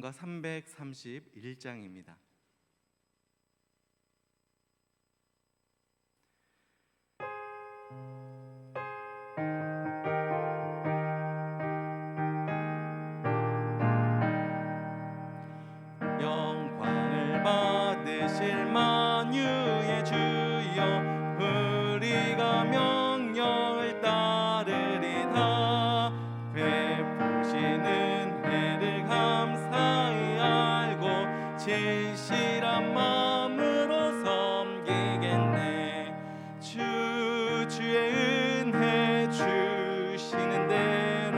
331장입니다. 영광을 받으실 만유의 주여, 우리가 명령을 따르리다. 베푸시는 은혜를 감사히 알고 진실한 마음으로 섬기겠네. 주의 은혜 주시는 대로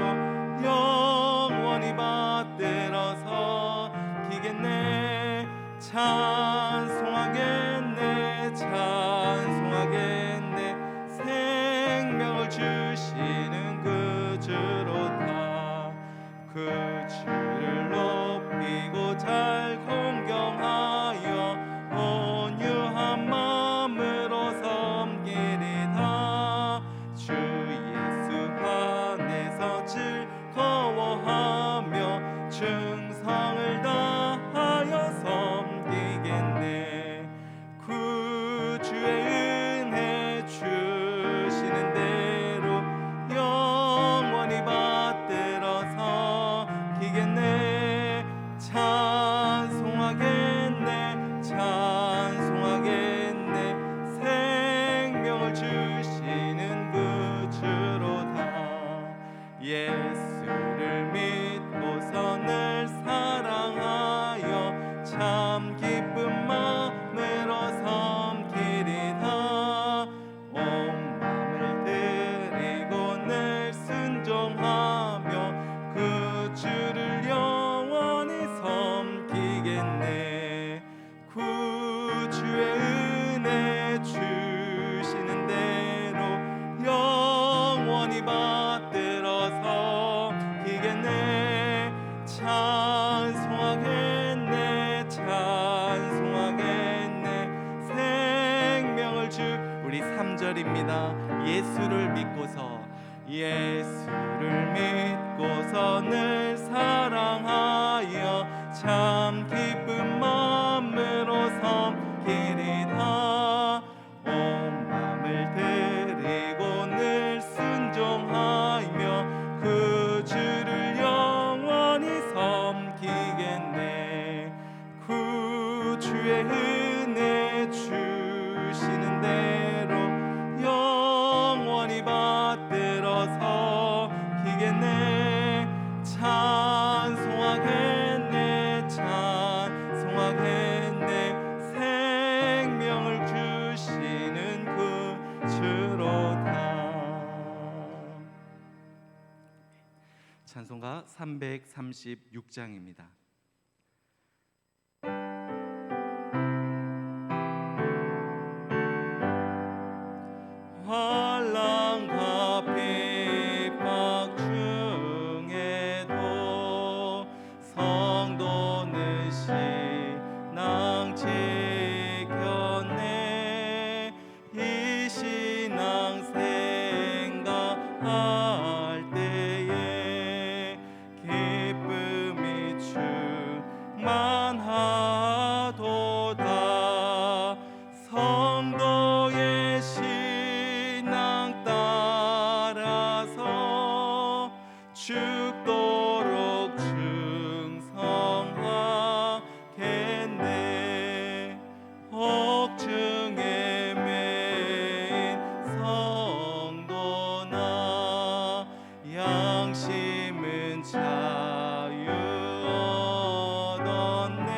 영원히 받들어서 기겠네. 찬송하겠네, 찬송하겠네. 생명을 주시는 그 주로다. 그 주를 높이고 잘 공경하여 온유한 마음으로 섬기리다. 주 예수 안에서 즐거워하며 충성을 다하여 섬기겠네. 그 주의 은혜 주시는 대로 영원히 받들어서 기겠네. 찬송하겠네, 찬송하겠네. 생명을 주시는 그 주로다. 예수를 믿고서 늘 사랑하여 참 기쁜 마음으로 섬기리다. 온 마음을 드리고 늘 순종하며 그 주를 영원히 섬기겠네. 그 주의 은혜 주시는 대로 영원히 받들어서 기겠네. 찬송하겠네, 찬송하겠네. 생명을 주 우리 3절입니다. 예수를 믿고서, 예수를 믿고서 늘 사랑하여 참 기쁜 마음으로 섬기리다. 온 마음을 드리고 늘 순종하며 그 주를 영원히 섬기겠네. 그 주의 은혜 주시는 대로 영원히 받들어서 기겠네. 찬송하겠네, 찬송하겠네. 생명을 주시는 그 주로다. 찬송가 336장입니다. 환난과 핍박 중에도 성도는 신앙 지켰네. 이 신앙 생각할 때에 기쁨이 충만하도다. 성도의 신앙 따라서 죽도록 충성하겠네. 억증에 매인 성도나 양심은 자유 얻었네.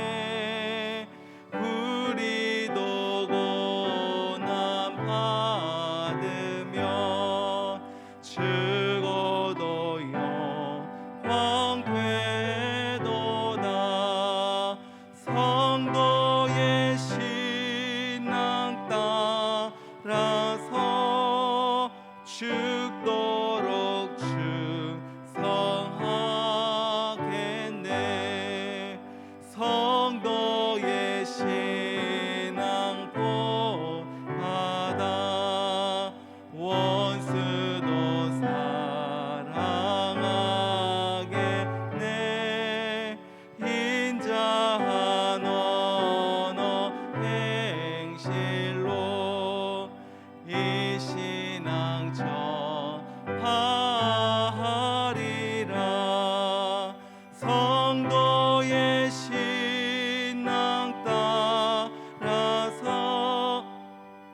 신앙 따라서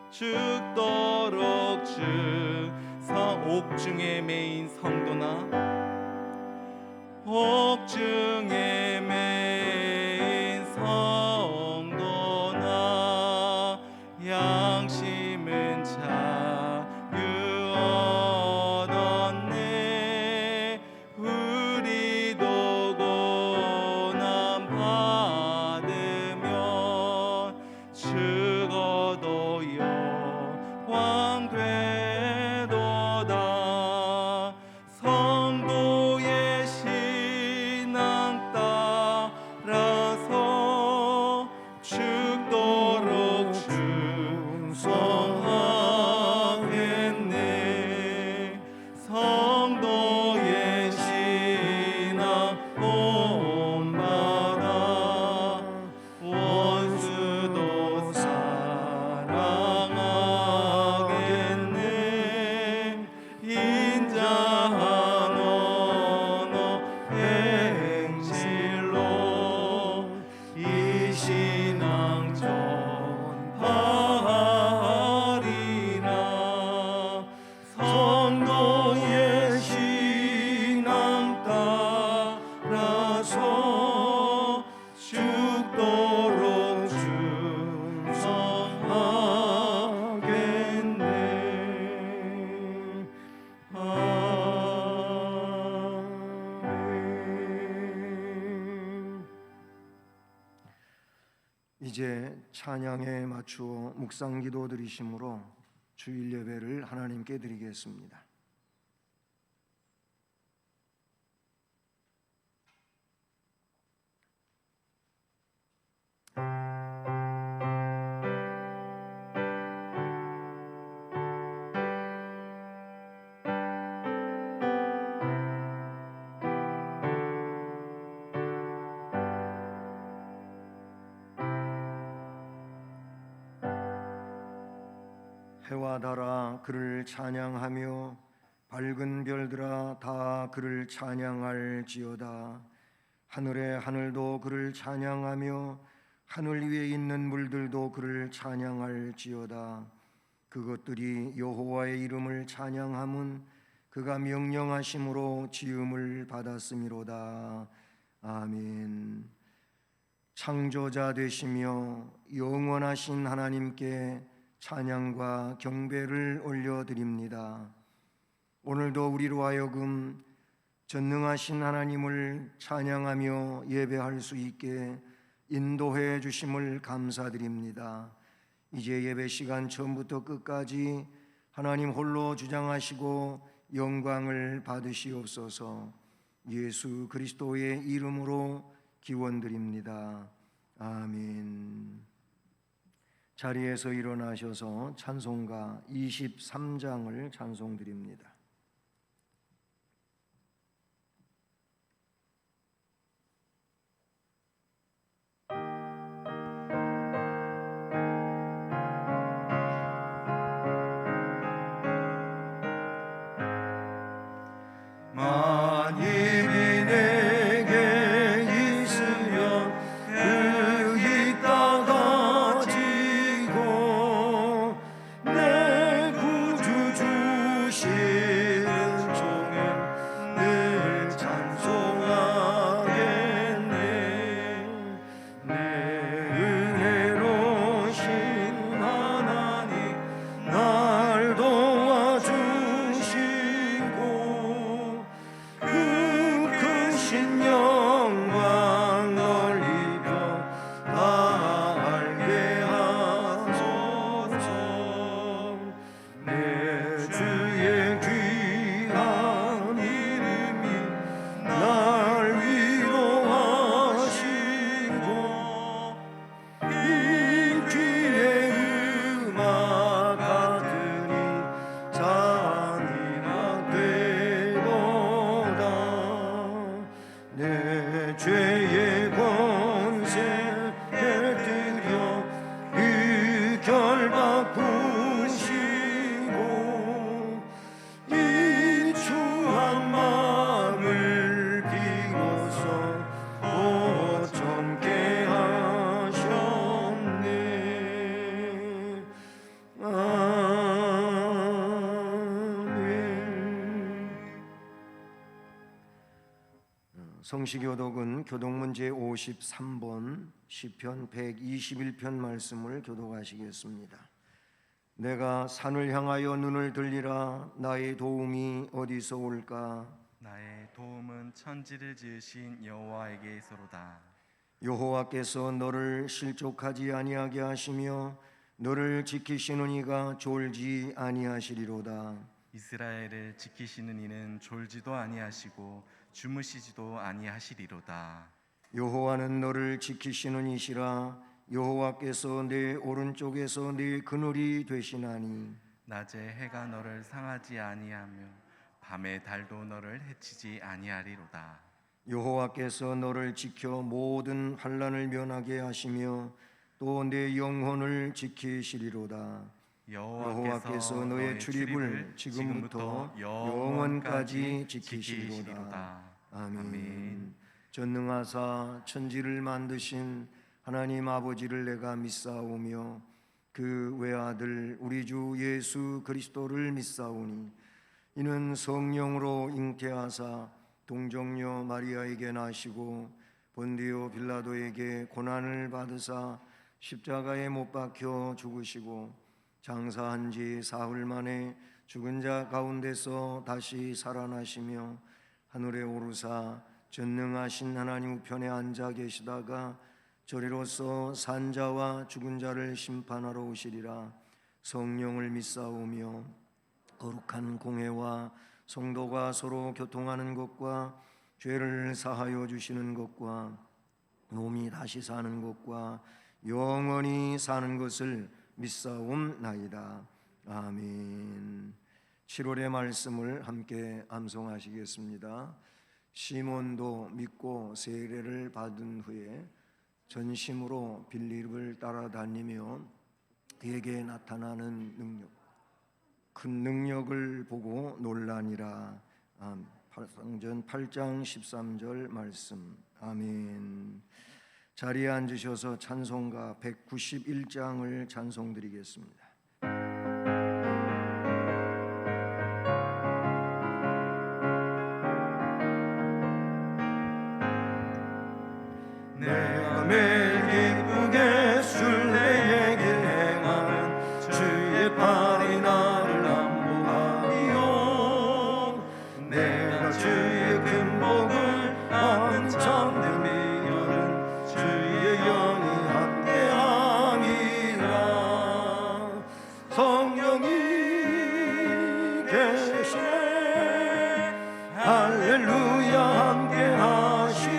죽도록 옥중에 매인 성도나 옥중에 매인 성도나 양심은 자유 얻었네. 우리도 고난 받으면 죽어도 영광 되도다. 성도의 신앙 따라서 죽도록 충성하겠네. 성도의 신앙 본받아 원수도 사랑하겠네. 인자한 언어 행실로 이 신앙 전파하리라. 성도의 신앙 따라서 죽도록 충성하겠네. 아멘. 이제 찬양에 맞추어 묵상기도 드리심으로 주일 예배를 하나님께 드리겠습니다. 해와 달아 그를 찬양하며 밝은 별들아 다 그를 찬양할지어다. 하늘의 하늘도 그를 찬양하며 하늘 위에 있는 물들도 그를 찬양할지어다. 그것들이 여호와의 이름을 찬양함은 그가 명령하심으로 지음을 받았음이로다. 아멘. 창조자 되시며 영원하신 하나님께 찬양과 경배를 올려드립니다. 오늘도 우리로 하여금 전능하신 하나님을 찬양하며 예배할 수 있게 인도해 주심을 감사드립니다. 이제 예배 시간 처음부터 끝까지 하나님 홀로 주장하시고 영광을 받으시옵소서. 예수 그리스도의 이름으로 기원드립니다. 아멘. 자리에서 일어나셔서 찬송가 23장을 찬송드립니다. 만일이 내게 있으면 그 있다 가지고 내 구주 주신 성시교독은 교독문제 53번 시편 121편 말씀을 교독하시겠습니다. 내가 산을 향하여 눈을 들리라. 나의 도움이 어디서 올까? 나의 도움은 천지를 지으신 여호와에게서로다. 여호와께서 너를 실족하지 아니하게 하시며 너를 지키시는 이가 졸지 아니하시리로다. 이스라엘을 지키시는 이는 졸지도 아니하시고 주무시지도 아니하시리로다. 여호와는 너를 지키시는 이시라. 여호와께서 내 오른쪽에서 내 그늘이 되시나니 낮에 해가 너를 상하지 아니하며 밤에 달도 너를 해치지 아니하리로다. 여호와께서 너를 지켜 모든 환난을 면하게 하시며 또 내 영혼을 지키시리로다. 여호와께서 너의 출입을 지금부터 영원까지 지키시리로다. 아멘. 전능하사 천지를 만드신 하나님 아버지를 내가 믿사오며 그 외아들 우리 주 예수 그리스도를 믿사오니 이는 성령으로 잉태하사 동정녀 마리아에게 나시고 본디오 빌라도에게 고난을 받으사 십자가에 못 박혀 죽으시고 장사한 지 사흘 만에 죽은 자 가운데서 다시 살아나시며 하늘에 오르사 전능하신 하나님 우편에 앉아 계시다가 저리로서 산자와 죽은 자를 심판하러 오시리라. 성령을 믿사오며 거룩한 공회와 성도가 서로 교통하는 것과 죄를 사하여 주시는 것과 몸이 다시 사는 것과 영원히 사는 것을 믿사옵나이다. 아멘. 7월의 말씀을 함께 암송하시겠습니다. 시몬도 믿고 세례를 받은 후에 전심으로 빌립을 따라다니며 그에게 나타나는 능력, 큰 능력을 보고 놀라니라. 사도행전 8장 13절 말씀. 아멘. 자리에 앉으셔서 찬송가 191장을 찬송드리겠습니다. 내가 매일 기쁘게 순례의 길 행하는 주의 팔이 나를 안보하리요. 내가 주의 큰 복을 받는 참된 비결은 주의 영이 함께함이라. 성령이 계시네. 할렐루야 함께하시네.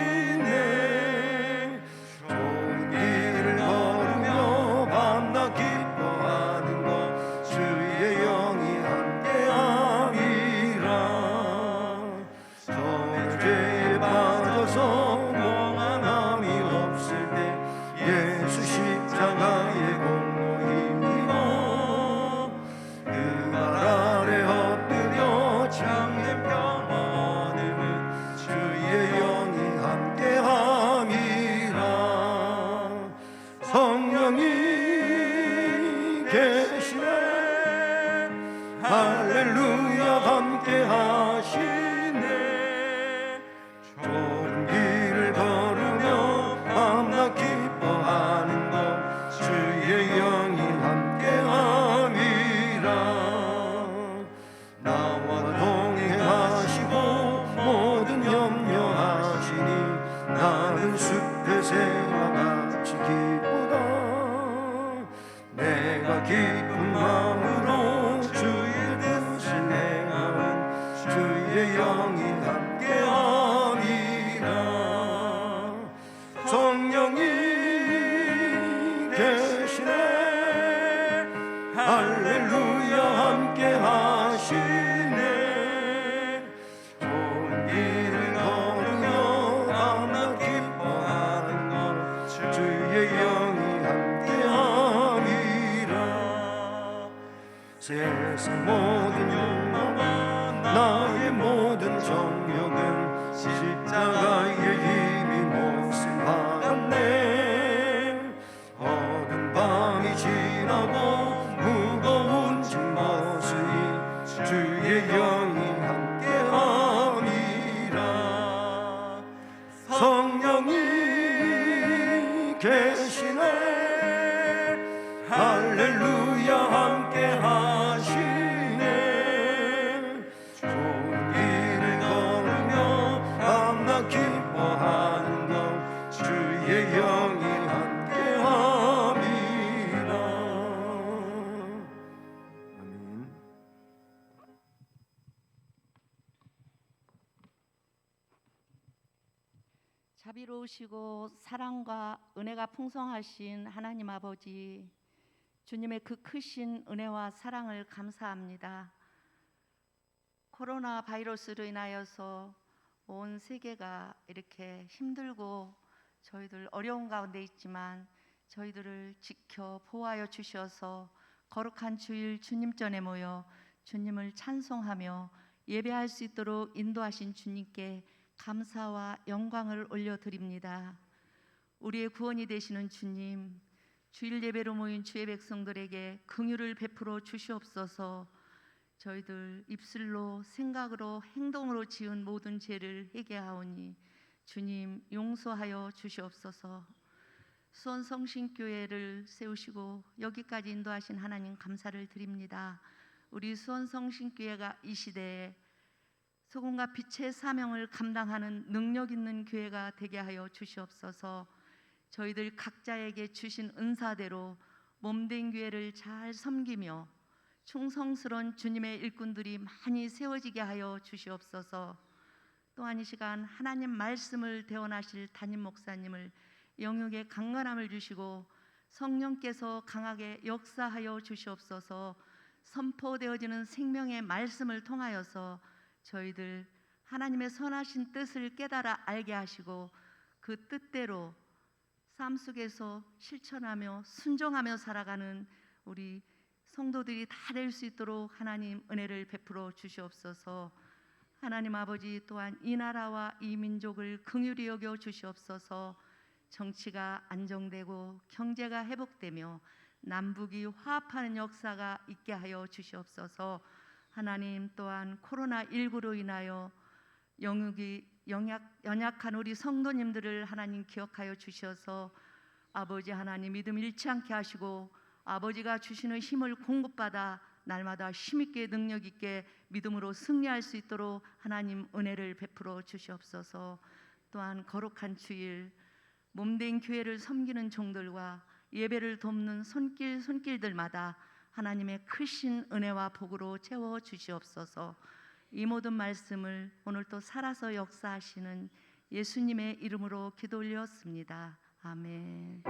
좋은 길을 걸으며 밤낮 기뻐하는 것 주의 영이 함께함이라. 처음에 죄에 빠져서 멍함이 없을 때 예수 십자가의 공로 힘입어 그 발 아래 엎드려 참된 평화 얻음은 주의 영이 함께함이라. 성령이 계시네. 할렐루야 함께하시네. 좋은 길을 걸으며 밤낮 기뻐하는 것 주의 영이 함께함이라. 나와 동행하시고 모든 염려하시니 나는 숲의 새와 같이 기쁘다. 내가 기쁜 마음으로 주의 뜻을 행하는 주의 영이 함께함이라. 성령이 계시네. 할렐루야 함께하시네. 좋은 길을 걸으며 밤낮 기뻐하는 것 주의 영이 함께함이라. 세상 모든 욕망과 나의 모든 정욕은 십자가의 힘이 몫을 받았네. 어두운 밤이 지나고 무거운 짐 벗으니 주의 영이 함께함이라. 계시네. 할렐루야 함께 하시네. 좋은 길을 걸으며 밤낮 기뻐하는 것 주의 영이 함께함이라. 아멘. 자비로우시고 사랑과 은혜가 풍성하신 하나님 아버지, 주님의 그 크신 은혜와 사랑을 감사합니다. 코로나 바이러스로 인하여서 온 세계가 이렇게 힘들고 저희들 어려운 가운데 있지만 저희들을 지켜 보호하여 주셔서 거룩한 주일 주님 전에 모여 주님을 찬송하며 예배할 수 있도록 인도하신 주님께 감사와 영광을 올려드립니다. 우리의 구원이 되시는 주님, 주일 예배로 모인 주의 백성들에게 긍휼을 베풀어 주시옵소서. 저희들 입술로 생각으로 행동으로 지은 모든 죄를 회개하오니 주님 용서하여 주시옵소서. 수원 성신교회를 세우시고 여기까지 인도하신 하나님 감사를 드립니다. 우리 수원 성신교회가 이 시대에 소금과 빛의 사명을 감당하는 능력 있는 교회가 되게 하여 주시옵소서. 저희들 각자에게 주신 은사대로 몸된 교회를 잘 섬기며 충성스러운 주님의 일꾼들이 많이 세워지게 하여 주시옵소서. 또한 이 시간 하나님 말씀을 대언하실 담임 목사님을 영육의 강건함을 주시고 성령께서 강하게 역사하여 주시옵소서. 선포되어지는 생명의 말씀을 통하여서 저희들 하나님의 선하신 뜻을 깨달아 알게 하시고 그 뜻대로 삶 속에서 실천하며 순종하며 살아가는 우리 성도들이 다 될 수 있도록 하나님 은혜를 베풀어 주시옵소서. 하나님 아버지, 또한 이 나라와 이 민족을 긍휼히 여겨 주시옵소서. 정치가 안정되고 경제가 회복되며 남북이 화합하는 역사가 있게 하여 주시옵소서. 하나님, 또한 코로나19로 인하여 영육이 연약한 우리 성도님들을 하나님 기억하여 주셔서 아버지 하나님 믿음 잃지 않게 하시고 아버지가 주시는 힘을 공급받아 날마다 힘있게 능력있게 믿음으로 승리할 수 있도록 하나님 은혜를 베풀어 주시옵소서. 또한 거룩한 주일 몸된 교회를 섬기는 종들과 예배를 돕는 손길들마다 하나님의 크신 은혜와 복으로 채워 주시옵소서. 이 모든 말씀을 오늘 또 살아서 역사하시는 예수님의 이름으로 기도 올렸습니다. 아멘.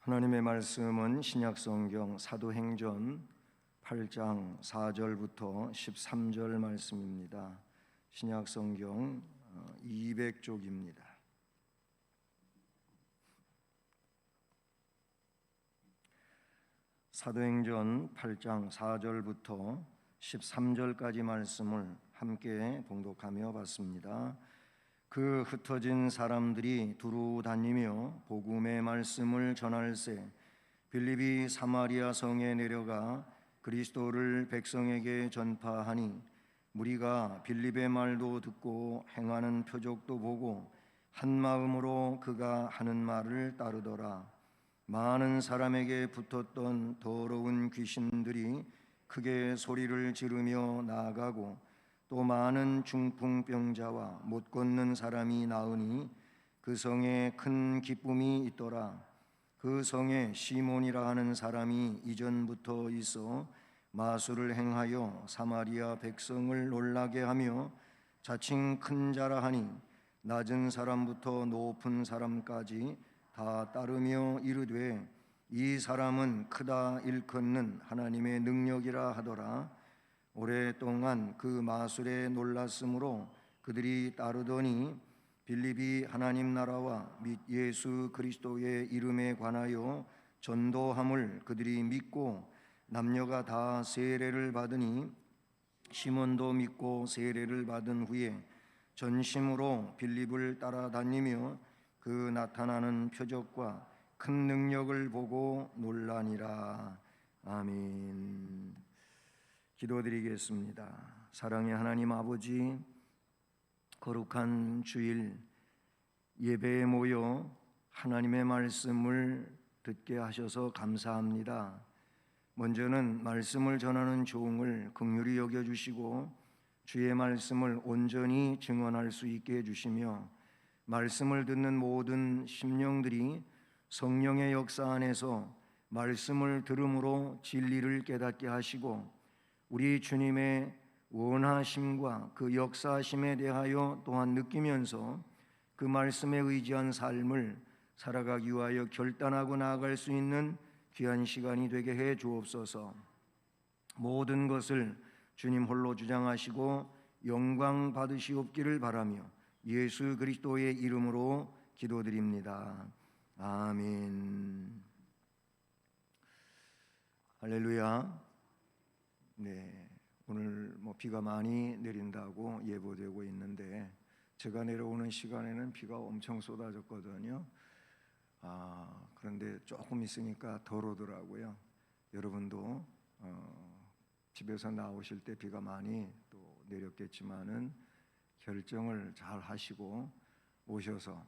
하나님의 말씀은 신약성경 사도행전 8장 4절부터 13절 말씀입니다. 신약성경 200쪽입니다. 사도행전 8장 4절부터 13절까지 말씀을 함께 봉독하며 봤습니다. 그 흩어진 사람들이 두루 다니며 복음의 말씀을 전할세 빌립이 사마리아 성에 내려가 그리스도를 백성에게 전파하니 무리가 빌립의 말도 듣고 행하는 표적도 보고 한 마음으로 그가 하는 말을 따르더라. 많은 사람에게 붙었던 더러운 귀신들이 크게 소리를 지르며 나아가고 또 많은 중풍병자와 못 걷는 사람이 나으니 그 성에 큰 기쁨이 있더라. 그 성에 시몬이라 하는 사람이 이전부터 있어 마술을 행하여 사마리아 백성을 놀라게 하며 자칭 큰 자라 하니 낮은 사람부터 높은 사람까지 다 따르며 이르되 이 사람은 크다 일컫는 하나님의 능력이라 하더라. 오랫동안 그 마술에 놀랐으므로 그들이 따르더니 빌립이 하나님 나라와 및 예수 그리스도의 이름에 관하여 전도함을 그들이 믿고 남녀가 다 세례를 받으니 시몬도 믿고 세례를 받은 후에 전심으로 빌립을 따라다니며 그 나타나는 표적과 큰 능력을 보고 놀라니라. 아멘. 기도드리겠습니다. 사랑의 하나님 아버지, 거룩한 주일 예배에 모여 하나님의 말씀을 듣게 하셔서 감사합니다. 먼저는 말씀을 전하는 종을 긍휼히 여겨주시고 주의 말씀을 온전히 증언할 수 있게 해주시며 말씀을 듣는 모든 심령들이 성령의 역사 안에서 말씀을 들음으로 진리를 깨닫게 하시고 우리 주님의 원하심과 그 역사심에 대하여 또한 느끼면서 그 말씀에 의지한 삶을 살아가기 위하여 결단하고 나아갈 수 있는 귀한 시간이 되게 해 주옵소서. 모든 것을 주님 홀로 주장하시고 영광 받으시옵기를 바라며 예수 그리스도의 이름으로 기도드립니다. 아멘. 할렐루야. 네, 오늘 비가 많이 내린다고 예보되고 있는데 제가 내려오는 시간에는 비가 엄청 쏟아졌거든요. 그런데 조금 있으니까 덜 오더라고요. 여러분도 집에서 나오실 때 비가 많이 또 내렸겠지만은 결정을 잘 하시고 오셔서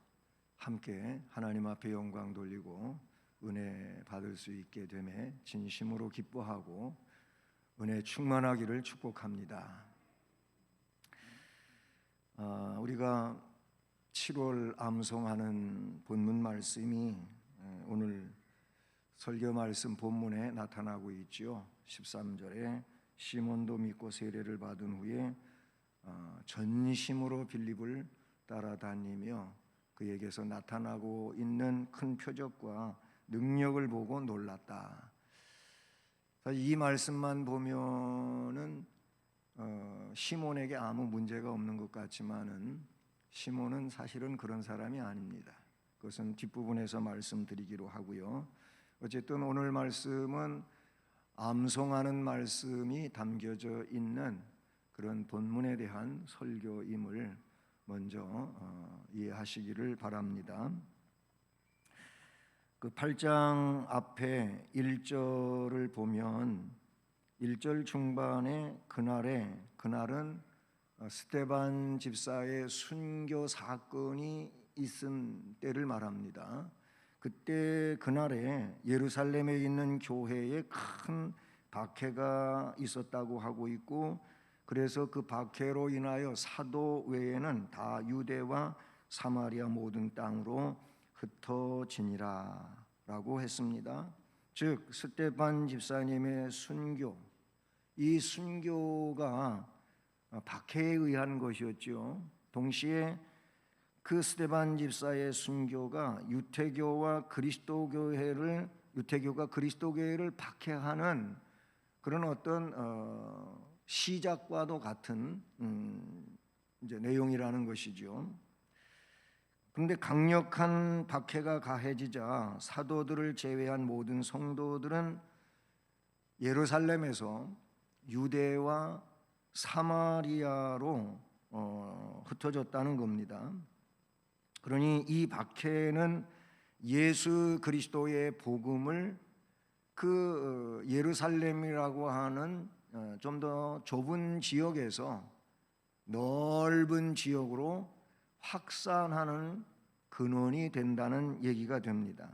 함께 하나님 앞에 영광 돌리고 은혜 받을 수 있게 되매 진심으로 기뻐하고 은혜 충만하기를 축복합니다. 우리가 7월 암송하는 본문 말씀이 오늘 설교 말씀 본문에 나타나고 있죠. 13절에 시몬도 믿고 세례를 받은 후에 전심으로 빌립을 따라다니며 그에게서 나타나고 있는 큰 표적과 능력을 보고 놀랐다. 이 말씀만 보면은 시몬에게 아무 문제가 없는 것 같지만은 시몬은 사실은 그런 사람이 아닙니다. 그것은 뒷부분에서 말씀드리기로 하고요. 어쨌든 오늘 말씀은 암송하는 말씀이 담겨져 있는 그런 본문에 대한 설교임을 먼저 이해하시기를 바랍니다. 그 8장 앞에 1절을 보면 1절 중반에 그날은 스데반 집사의 순교 사건이 있은 때를 말합니다. 그때 그날에 예루살렘에 있는 교회에 큰 박해가 있었다고 하고 있고 그래서 그 박해로 인하여 사도 외에는 다 유대와 사마리아 모든 땅으로 흩어지니라 라고 했습니다. 즉 스데반 집사님의 순교, 이 순교가 박해에 의한 것이었죠. 동시에 그 스데반 집사의 순교가 유태교가 그리스도교회를 박해하는 그런 어떤 시작과도 같은 이제 내용이라는 것이죠. 그런데 강력한 박해가 가해지자 사도들을 제외한 모든 성도들은 예루살렘에서 유대와 사마리아로 흩어졌다는 겁니다. 그러니 이 박해는 예수 그리스도의 복음을 그 예루살렘이라고 하는 좀 더 좁은 지역에서 넓은 지역으로 확산하는 근원이 된다는 얘기가 됩니다.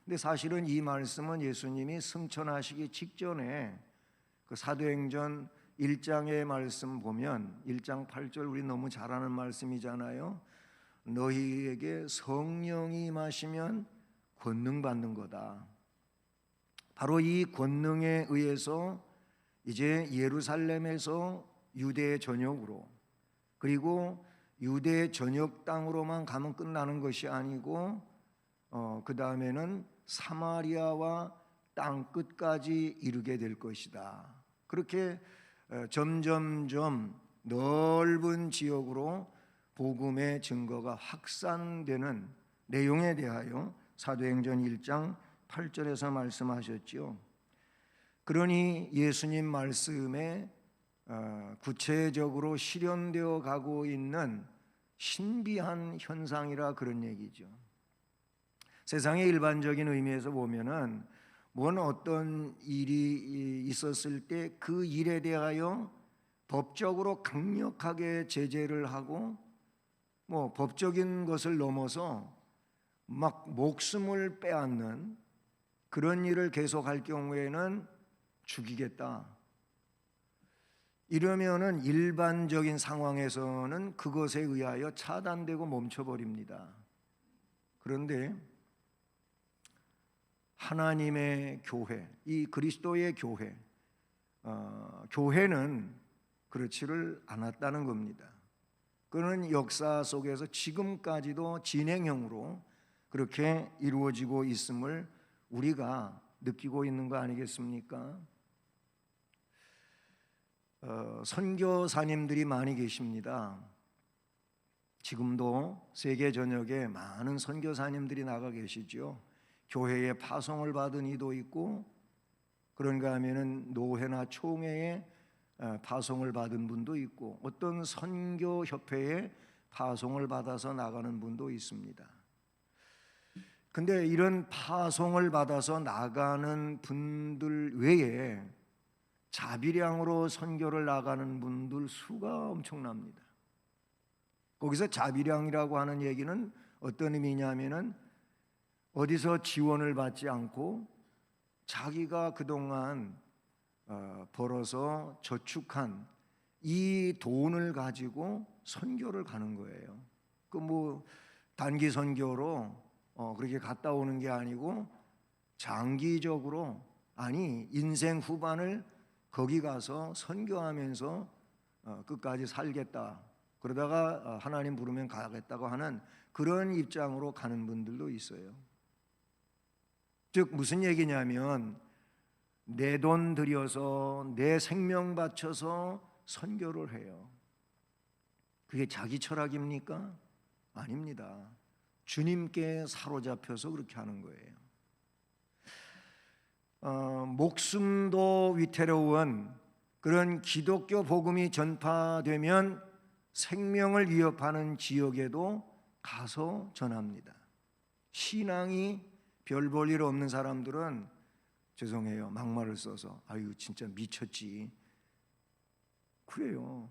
근데 사실은 이 말씀은 예수님이 승천하시기 직전에 그 사도행전 1장의 말씀 보면 1장 8절 우리 너무 잘 아는 말씀이잖아요. 너희에게 성령이 임하시면 권능 받는 거다. 바로 이 권능에 의해서 이제 예루살렘에서 유대 전역으로 그리고 유대 전역 땅으로만 가면 끝나는 것이 아니고 그 다음에는 사마리아와 땅 끝까지 이르게 될 것이다. 그렇게 점점점 넓은 지역으로 복음의 증거가 확산되는 내용에 대하여 사도행전 1장 8절에서 말씀하셨죠. 그러니 예수님 말씀에 구체적으로 실현되어 가고 있는 신비한 현상이라 그런 얘기죠. 세상의 일반적인 의미에서 보면은 어떤 일이 있었을 때 그 일에 대하여 법적으로 강력하게 제재를 하고 법적인 것을 넘어서 막 목숨을 빼앗는 그런 일을 계속할 경우에는 죽이겠다. 이러면은 일반적인 상황에서는 그것에 의하여 차단되고 멈춰버립니다. 그런데 하나님의 교회, 이 그리스도의 교회, 교회는 그렇지를 않았다는 겁니다. 그는 역사 속에서 지금까지도 진행형으로 그렇게 이루어지고 있음을 우리가 느끼고 있는 거 아니겠습니까? 선교사님들이 많이 계십니다. 지금도 세계 전역에 많은 선교사님들이 나가 계시죠. 교회에 파송을 받은 이도 있고, 그런가 하면은 노회나 총회에 파송을 받은 분도 있고, 어떤 선교협회에 파송을 받아서 나가는 분도 있습니다. 근데 이런 파송을 받아서 나가는 분들 외에 자비량으로 선교를 나가는 분들 수가 엄청납니다. 거기서 자비량이라고 하는 얘기는 어떤 의미냐면은 어디서 지원을 받지 않고 자기가 그동안 벌어서 저축한 이 돈을 가지고 선교를 가는 거예요. 단기 선교로 그렇게 갔다 오는 게 아니고 장기적으로, 인생 후반을 거기 가서 선교하면서 끝까지 살겠다, 그러다가 하나님 부르면 가겠다고 하는 그런 입장으로 가는 분들도 있어요. 즉 무슨 얘기냐면 내 돈 들여서 내 생명 바쳐서 선교를 해요. 그게 자기 철학입니까? 아닙니다. 주님께 사로잡혀서 그렇게 하는 거예요. 목숨도 위태로운 그런 기독교 복음이 전파되면 생명을 위협하는 지역에도 가서 전합니다. 신앙이 별 볼 일 없는 사람들은, 죄송해요, 막말을 써서, 아유 진짜 미쳤지, 그래요.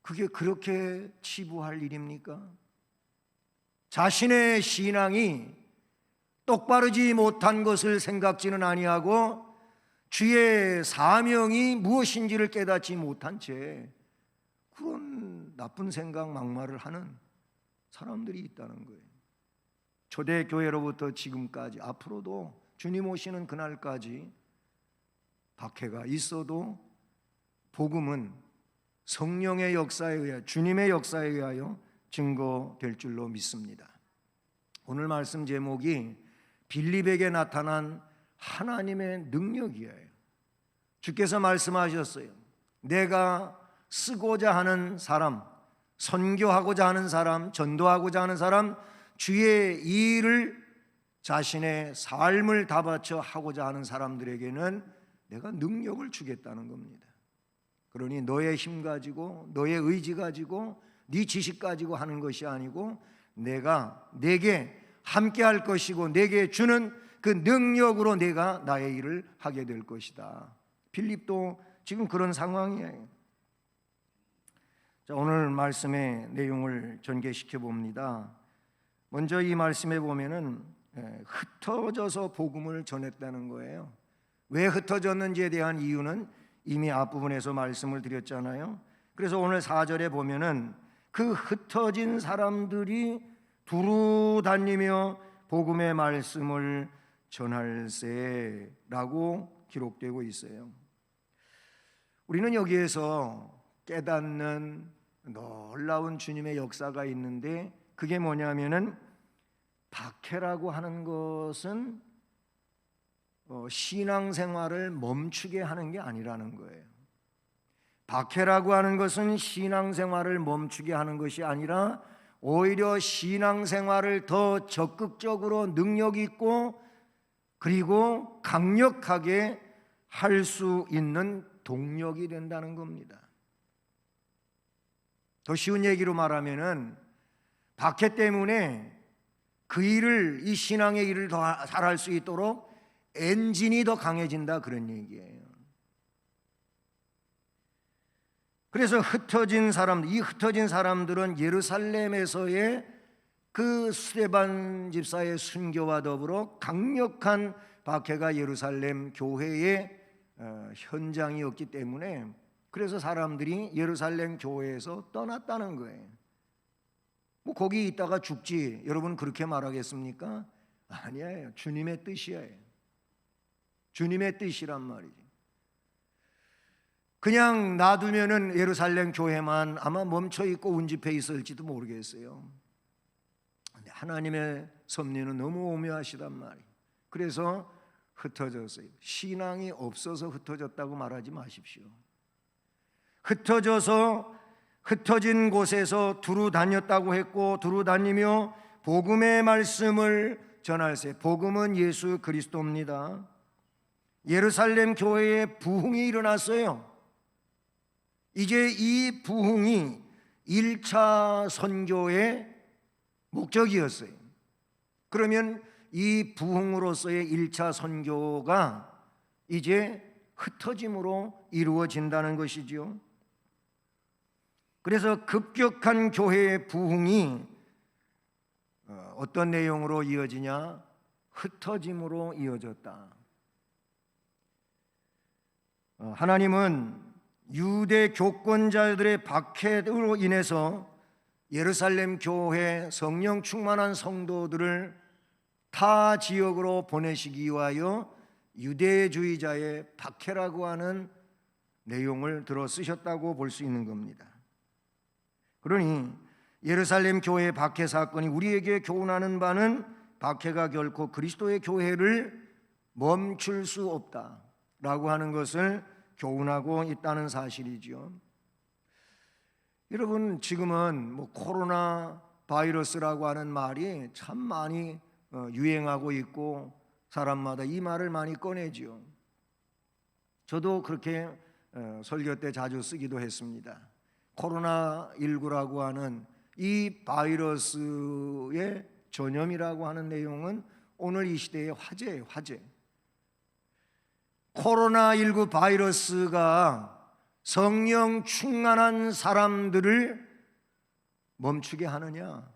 그게 그렇게 치부할 일입니까? 자신의 신앙이 똑바르지 못한 것을 생각지는 아니하고 주의 사명이 무엇인지를 깨닫지 못한 채 그런 나쁜 생각, 막말을 하는 사람들이 있다는 거예요. 초대교회로부터 지금까지, 앞으로도 주님 오시는 그날까지 박해가 있어도 복음은 성령의 역사에 의하여, 주님의 역사에 의하여 증거될 줄로 믿습니다. 오늘 말씀 제목이 빌립에게 나타난 하나님의 능력이에요. 주께서 말씀하셨어요. 내가 쓰고자 하는 사람, 선교하고자 하는 사람, 전도하고자 하는 사람, 주의 일을 자신의 삶을 다 바쳐 하고자 하는 사람들에게는 내가 능력을 주겠다는 겁니다. 그러니 너의 힘 가지고, 너의 의지 가지고, 네 지식 가지고 하는 것이 아니고 내가 내게 함께 할 것이고 내게 주는 그 능력으로 내가 나의 일을 하게 될 것이다. 빌립도 지금 그런 상황이에요. 자, 오늘 말씀의 내용을 전개시켜 봅니다. 먼저 이 말씀에 보면은 흩어져서 복음을 전했다는 거예요. 왜 흩어졌는지에 대한 이유는 이미 앞부분에서 말씀을 드렸잖아요. 그래서 오늘 4절에 보면은 그 흩어진 사람들이 두루 다니며 복음의 말씀을 전할세라고 기록되고 있어요. 우리는 여기에서 깨닫는 놀라운 주님의 역사가 있는데, 그게 뭐냐면은 박해라고 하는 것은 신앙생활을 멈추게 하는 게 아니라는 거예요. 박해라고 하는 것은 신앙생활을 멈추게 하는 것이 아니라 오히려 신앙생활을 더 적극적으로 능력 있고 그리고 강력하게 할 수 있는 동력이 된다는 겁니다. 더 쉬운 얘기로 말하면은 박해 때문에 그 일을, 이 신앙의 일을 더 잘할 수 있도록 엔진이 더 강해진다, 그런 얘기예요. 그래서 이 흩어진 사람들은 예루살렘에서의 그 스데반 집사의 순교와 더불어 강력한 박해가 예루살렘 교회의 현장이었기 때문에, 그래서 사람들이 예루살렘 교회에서 떠났다는 거예요. 뭐 거기 있다가 죽지, 여러분 그렇게 말하겠습니까? 아니에요. 주님의 뜻이에요. 주님의 뜻이란 말이지. 그냥 놔두면은 예루살렘 교회만 아마 멈춰 있고 운집해 있을지도 모르겠어요. 근데 하나님의 섭리는 너무 오묘하시단 말이에요. 그래서 흩어졌어요. 신앙이 없어서 흩어졌다고 말하지 마십시오. 흩어진 곳에서 두루 다녔다고 했고, 두루 다니며 복음의 말씀을 전할세. 복음은 예수 그리스도입니다. 예루살렘 교회에 부흥이 일어났어요. 이제 이 부흥이 1차 선교의 목적이었어요. 그러면 이 부흥으로서의 1차 선교가 이제 흩어짐으로 이루어진다는 것이지요. 그래서 급격한 교회의 부흥이 어떤 내용으로 이어지냐? 흩어짐으로 이어졌다. 하나님은 유대 교권자들의 박해로 인해서 예루살렘 교회 성령 충만한 성도들을 타 지역으로 보내시기 위하여 유대주의자의 박해라고 하는 내용을 들어 쓰셨다고 볼 수 있는 겁니다. 그러니 예루살렘 교회의 박해 사건이 우리에게 교훈하는 바는 박해가 결코 그리스도의 교회를 멈출 수 없다라고 하는 것을 교훈하고 있다는 사실이죠. 여러분, 지금은 뭐 코로나 바이러스라고 하는 말이 참 많이 유행하고 있고 사람마다 이 말을 많이 꺼내지요. 저도 그렇게 설교 때 자주 쓰기도 했습니다. 코로나19라고 하는 이 바이러스의 전염이라고 하는 내용은 오늘 이 시대의 화제예요, 화제. 코로나19 바이러스가 성령 충만한 사람들을 멈추게 하느냐?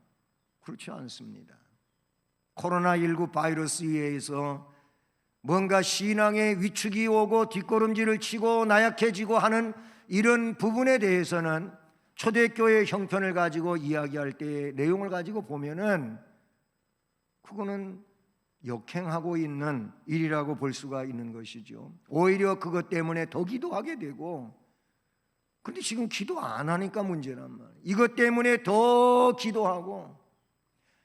그렇지 않습니다. 코로나19 바이러스에 의해서 뭔가 신앙의 위축이 오고 뒷걸음질을 치고 나약해지고 하는 이런 부분에 대해서는 초대교회 형편을 가지고 이야기할 때의 내용을 가지고 보면은 그거는 역행하고 있는 일이라고 볼 수가 있는 것이죠. 오히려 그것 때문에 더 기도하게 되고, 근데 지금 기도 안 하니까 문제란 말이에요. 이것 때문에 더 기도하고,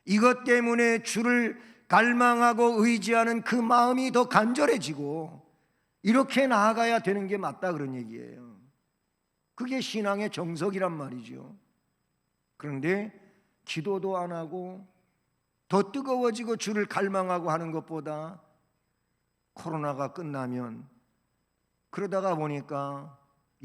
이것 때문에 주를 갈망하고 의지하는 그 마음이 더 간절해지고, 이렇게 나아가야 되는 게 맞다, 그런 얘기예요. 그게 신앙의 정석이란 말이죠. 그런데 기도도 안 하고 더 뜨거워지고 주를 갈망하고 하는 것보다 코로나가 끝나면 그러다가 보니까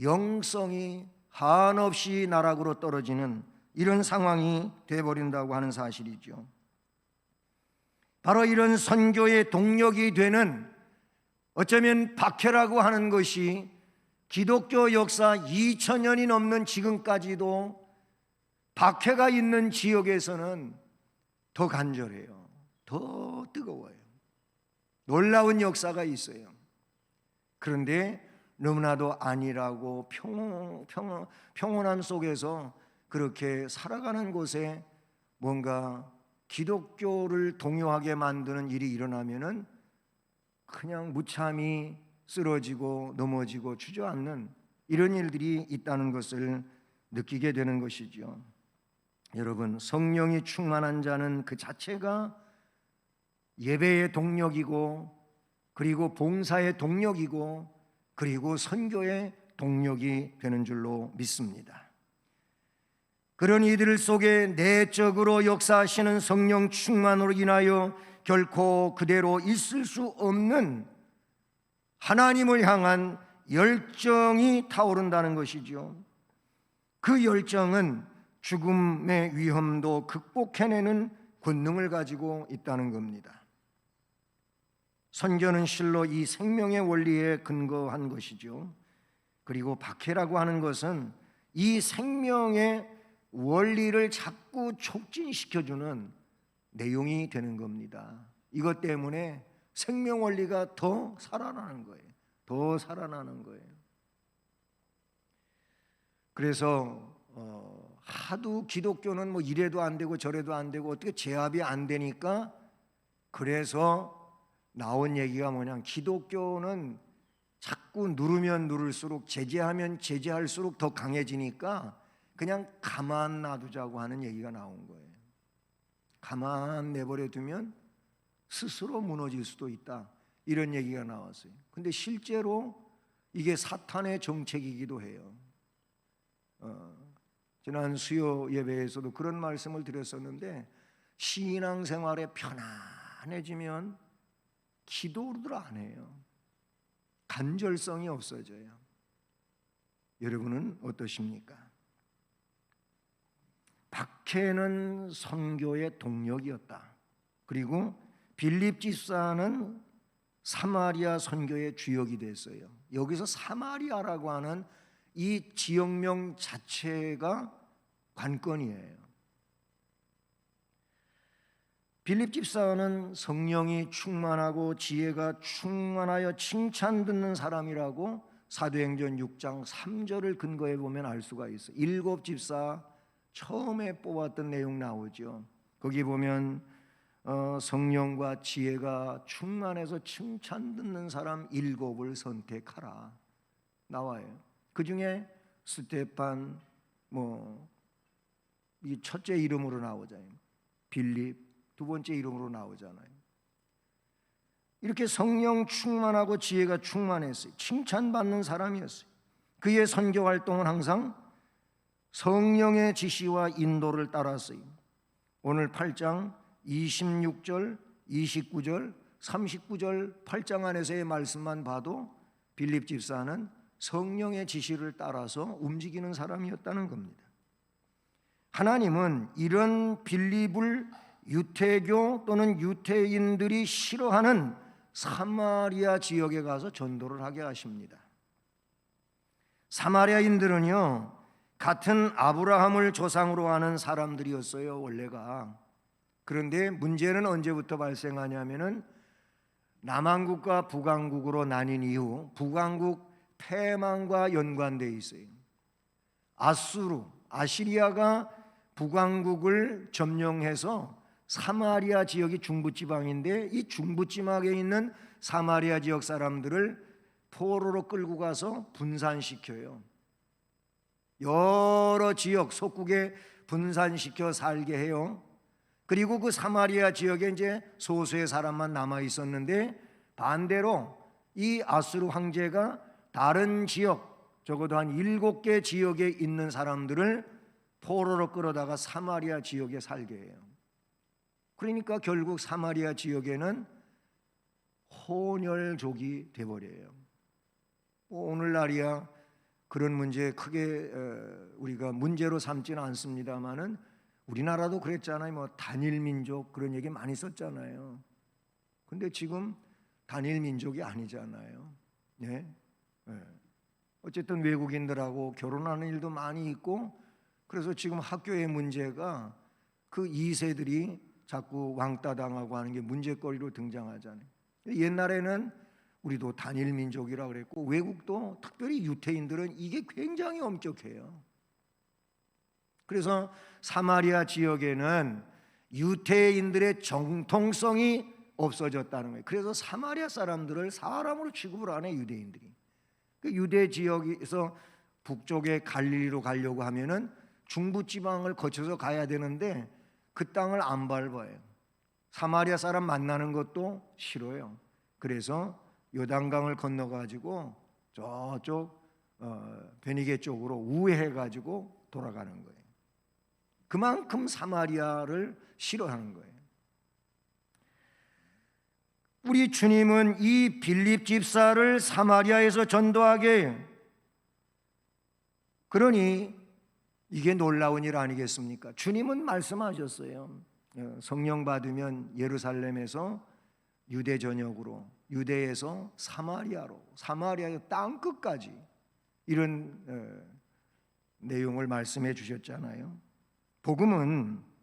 영성이 한없이 나락으로 떨어지는 이런 상황이 되어버린다고 하는 사실이죠. 바로 이런 선교의 동력이 되는, 어쩌면 박해라고 하는 것이 기독교 역사 2000년이 넘는 지금까지도 박해가 있는 지역에서는 더 간절해요. 더 뜨거워요. 놀라운 역사가 있어요. 그런데 너무나도 안일하고 평온함 속에서 그렇게 살아가는 곳에 뭔가 기독교를 동요하게 만드는 일이 일어나면은 그냥 무참히 쓰러지고 넘어지고 주저앉는 이런 일들이 있다는 것을 느끼게 되는 것이죠. 여러분, 성령이 충만한 자는 그 자체가 예배의 동력이고, 그리고 봉사의 동력이고, 그리고 선교의 동력이 되는 줄로 믿습니다. 그런 이들 속에 내적으로 역사하시는 성령 충만으로 인하여 결코 그대로 있을 수 없는 하나님을 향한 열정이 타오른다는 것이죠. 그 열정은 죽음의 위험도 극복해내는 권능을 가지고 있다는 겁니다. 선교는 실로 이 생명의 원리에 근거한 것이죠. 그리고 박해라고 하는 것은 이 생명의 원리를 자꾸 촉진시켜주는 내용이 되는 겁니다. 이것 때문에 생명 원리가 더 살아나는 거예요. 더 살아나는 거예요. 그래서 하도 기독교는 뭐 이래도 안 되고 저래도 안 되고 어떻게 제압이 안 되니까, 그래서 나온 얘기가 뭐냐, 기독교는 자꾸 누르면 누를수록, 제재하면 제재할수록 더 강해지니까 그냥 가만 놔두자고 하는 얘기가 나온 거예요. 가만 내버려 두면 스스로 무너질 수도 있다, 이런 얘기가 나왔어요. 근데 실제로 이게 사탄의 정책이기도 해요. 지난 수요 예배에서도 그런 말씀을 드렸었는데, 신앙생활에 편안해지면 기도를 안 해요. 간절성이 없어져요. 여러분은 어떠십니까? 박해는 선교의 동력이었다. 그리고 빌립 집사는 사마리아 선교의 주역이 됐어요. 여기서 사마리아라고 하는 이 지역명 자체가 관건이에요. 빌립 집사는 성령이 충만하고 지혜가 충만하여 칭찬 듣는 사람이라고 사도행전 6장 3절을 근거해 보면 알 수가 있어요. 7 집사 처음에 뽑았던 내용 나오죠. 거기 보면 성령과 지혜가 충만해서 칭찬 듣는 사람 7을 선택하라 나와요. 그 중에 스테판, 이 첫째 이름으로 나오잖아요. 빌립, 두 번째 이름으로 나오잖아요. 이렇게 성령 충만하고 지혜가 충만했어요. 칭찬받는 사람이었어요. 그의 선교 활동은 항상 성령의 지시와 인도를 따랐어요. 오늘 8장 26절, 29절, 39절 8장 안에서의 말씀만 봐도 빌립 집사는 성령의 지시를 따라서 움직이는 사람이었다는 겁니다. 하나님은 이런 빌립을 유태교 또는 유태인들이 싫어하는 사마리아 지역에 가서 전도를 하게 하십니다. 사마리아인들은요, 같은 아브라함을 조상으로 하는 사람들이었어요, 원래가. 그런데 문제는 언제부터 발생하냐면은 남왕국과 북왕국으로 나뉜 이후 북왕국 패망과 연관되어 있어요. 아시리아가 북왕국을 점령해서 사마리아 지역이 중부지방인데, 이 중부지방에 있는 사마리아 지역 사람들을 포로로 끌고 가서 분산시켜요. 여러 지역 속국에 분산시켜 살게 해요. 그리고 그 사마리아 지역에 이제 소수의 사람만 남아 있었는데, 반대로 이 아수르 황제가 다른 지역, 적어도 한 7개 지역에 있는 사람들을 포로로 끌어다가 사마리아 지역에 살게 해요. 그러니까 결국 사마리아 지역에는 혼혈족이 돼버려요. 오늘날이야 그런 문제 크게 우리가 문제로 삼지는 않습니다만은, 우리나라도 그랬잖아요. 뭐 단일 민족 그런 얘기 많이 썼잖아요. 근데 지금 단일 민족이 아니잖아요. 예? 어쨌든 외국인들하고 결혼하는 일도 많이 있고, 그래서 지금 학교의 문제가 그 2세들이 자꾸 왕따 당하고 하는 게 문제거리로 등장하잖아요. 옛날에는 우리도 단일 민족이라 그랬고, 외국도 특별히 유태인들은 이게 굉장히 엄격해요. 그래서 사마리아 지역에는 유태인들의 정통성이 없어졌다는 거예요. 그래서 사마리아 사람들을 사람으로 취급을 안 해, 유대인들이. 그 유대 지역에서 북쪽에 갈릴리로 가려고 하면은 중부지방을 거쳐서 가야 되는데 그 땅을 안 밟아요. 사마리아 사람 만나는 것도 싫어요. 그래서 요단강을 건너가지고 저쪽 베니게 쪽으로 우회해가지고 돌아가는 거예요. 그만큼 사마리아를 싫어하는 거예요. 우리 주님은 이 빌립 집사를 사마리아에서 전도하게 해요. 그러니 이게 놀라운 일 아니겠습니까? 주님은 말씀하셨어요. 성령 받으면 예루살렘에서 유대 전역으로, 유대에서 사마리아로, 사마리아의 땅 끝까지 이런 내용을 말씀해 주셨잖아요. 복음은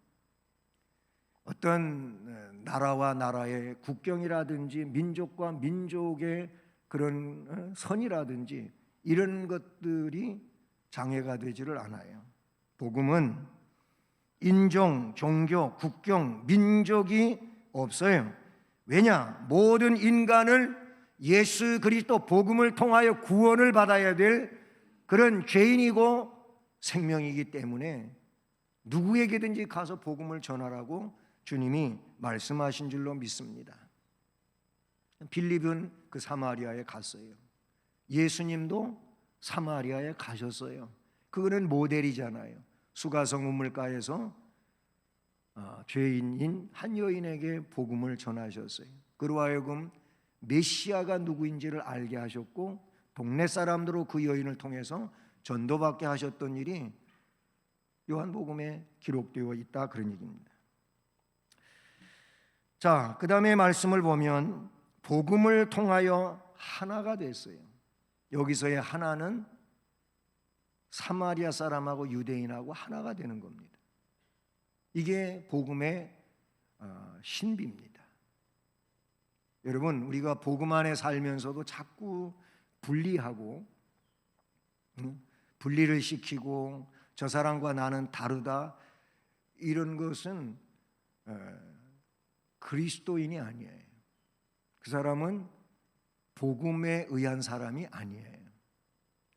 어떤 나라와 나라의 국경이라든지 민족과 민족의 그런 선이라든지 이런 것들이 장애가 되지를 않아요. 복음은 인종, 종교, 국경, 민족이 없어요. 왜냐? 모든 인간을 예수 그리스도 복음을 통하여 구원을 받아야 될 그런 죄인이고 생명이기 때문에 누구에게든지 가서 복음을 전하라고 주님이 말씀하신 줄로 믿습니다. 빌립은 그 사마리아에 갔어요. 예수님도 사마리아에 가셨어요. 그거는 모델이잖아요. 수가성 우물가에서 죄인인 한 여인에게 복음을 전하셨어요. 그로 하여금 메시아가 누구인지를 알게 하셨고 동네 사람들로 그 여인을 통해서 전도받게 하셨던 일이 요한복음에 기록되어 있다 그런 얘기입니다. 자, 그 다음에 말씀을 보면 복음을 통하여 하나가 됐어요. 여기서의 하나는 사마리아 사람하고 유대인하고 하나가 되는 겁니다. 이게 복음의 신비입니다. 여러분, 우리가 복음 안에 살면서도 자꾸 분리하고 분리를 시키고 저 사람과 나는 다르다 이런 것은 그리스도인이 아니에요. 그 사람은 복음에 의한 사람이 아니에요.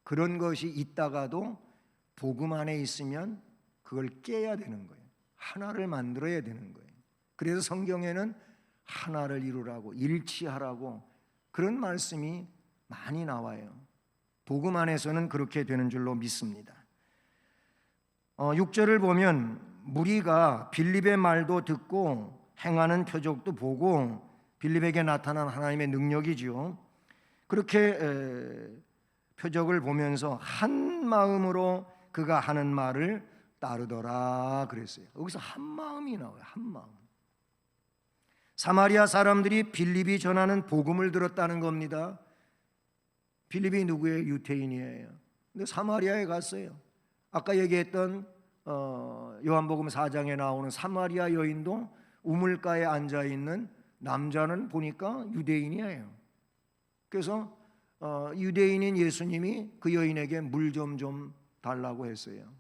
그런 것이 있다가도 복음 안에 있으면 그걸 깨야 되는 거예요. 하나를 만들어야 되는 거예요. 그래서 성경에는 하나를 이루라고 일치하라고 그런 말씀이 많이 나와요. 복음 안에서는 그렇게 되는 줄로 믿습니다. 6절을 보면 무리가 빌립의 말도 듣고 행하는 표적도 보고 빌립에게 나타난 하나님의 능력이지요. 그렇게 표적을 보면서 한 마음으로 그가 하는 말을 따르더라 그랬어요. 여기서 한 마음이 나와요. 한 마음. 사마리아 사람들이 빌립이 전하는 복음을 들었다는 겁니다. 빌립이 누구예요? 유태인이에요. 근데 사마리아에 갔어요. 아까 얘기했던 요한복음 4장에 나오는 사마리아 여인도 우물가에 앉아있는 남자는 보니까 유대인이에요. 그래서 유대인인 예수님이 그 여인에게 물 좀 달라고 했어요.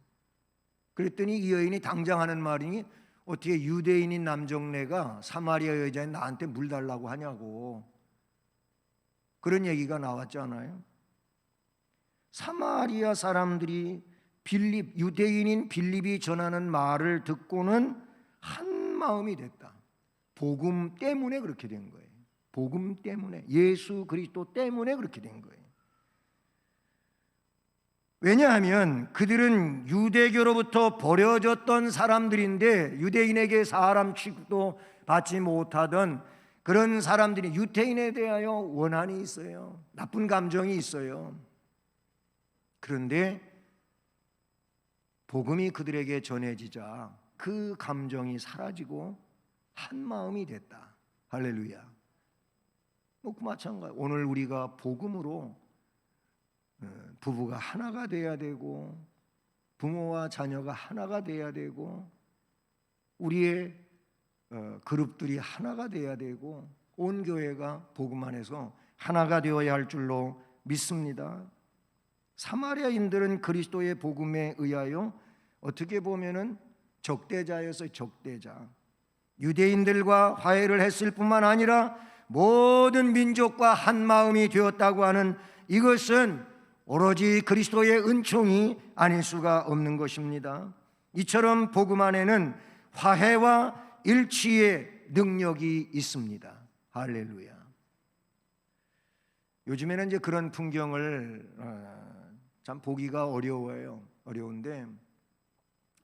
그랬더니 이 여인이 당장 하는 말이 어떻게 유대인인 남정네가 사마리아 여자인 나한테 물 달라고 하냐고 그런 얘기가 나왔잖아요. 사마리아 사람들이 빌립, 유대인인 빌립이 전하는 말을 듣고는 한 마음이 됐다. 복음 때문에 그렇게 된 거예요. 복음 때문에, 예수 그리스도 때문에 그렇게 된 거예요. 왜냐하면 그들은 유대교로부터 버려졌던 사람들인데 유대인에게 사람 취급도 받지 못하던 그런 사람들이 유대인에 대하여 원한이 있어요. 나쁜 감정이 있어요. 그런데 복음이 그들에게 전해지자 그 감정이 사라지고 한 마음이 됐다. 할렐루야. 그 마찬가지. 오늘 우리가 복음으로 부부가 하나가 돼야 되고 부모와 자녀가 하나가 돼야 되고 우리의 그룹들이 하나가 돼야 되고 온 교회가 복음 안에서 하나가 되어야 할 줄로 믿습니다. 사마리아인들은 그리스도의 복음에 의하여 어떻게 보면은 적대자였어요. 적대자. 유대인들과 화해를 했을 뿐만 아니라 모든 민족과 한 마음이 되었다고 하는 이것은 오로지 그리스도의 은총이 아닐 수가 없는 것입니다. 이처럼 복음 안에는 화해와 일치의 능력이 있습니다. 할렐루야. 요즘에는 이제 그런 풍경을 참 보기가 어려워요. 어려운데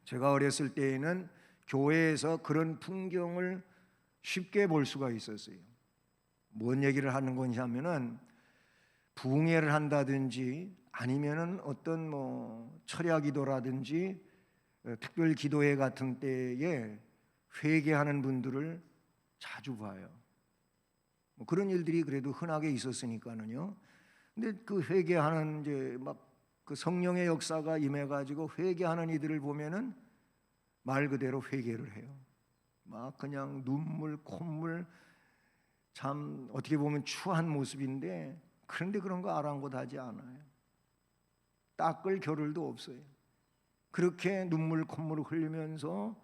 제가 어렸을 때에는 교회에서 그런 풍경을 쉽게 볼 수가 있었어요. 뭔 얘기를 하는 거냐면은 부흥회를 한다든지 아니면은 어떤 뭐 철야기도라든지 특별 기도회 같은 때에 회개하는 분들을 자주 봐요. 뭐 그런 일들이 그래도 흔하게 있었으니까는요. 근데 그 회개하는 이제 막 그 성령의 역사가 임해가지고 회개하는 이들을 보면은 말 그대로 회개를 해요. 막 그냥 눈물, 콧물, 참 어떻게 보면 추한 모습인데 그런데 그런 거 아랑곳하지 않아요. 닦을 겨를도 없어요. 그렇게 눈물, 콧물을 흘리면서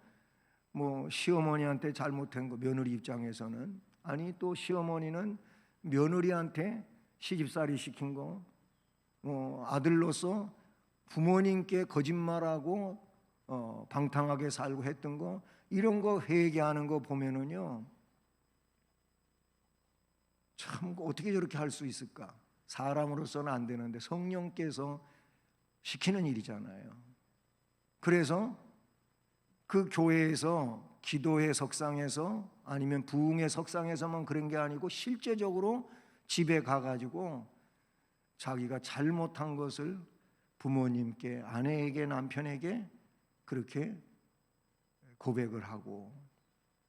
뭐 시어머니한테 잘못한 거 며느리 입장에서는 아니 또 시어머니는 며느리한테 시집살이 시킨 거 아들로서 부모님께 거짓말하고 방탕하게 살고 했던 거 이런 거 회개하는 거 보면은요 참 어떻게 저렇게 할 수 있을까? 사람으로서는 안 되는데 성령께서 시키는 일이잖아요. 그래서 그 교회에서 기도회 석상에서 아니면 부흥회 석상에서만 그런 게 아니고 실제적으로 집에 가가지고 자기가 잘못한 것을 부모님께, 아내에게, 남편에게 그렇게 고백을 하고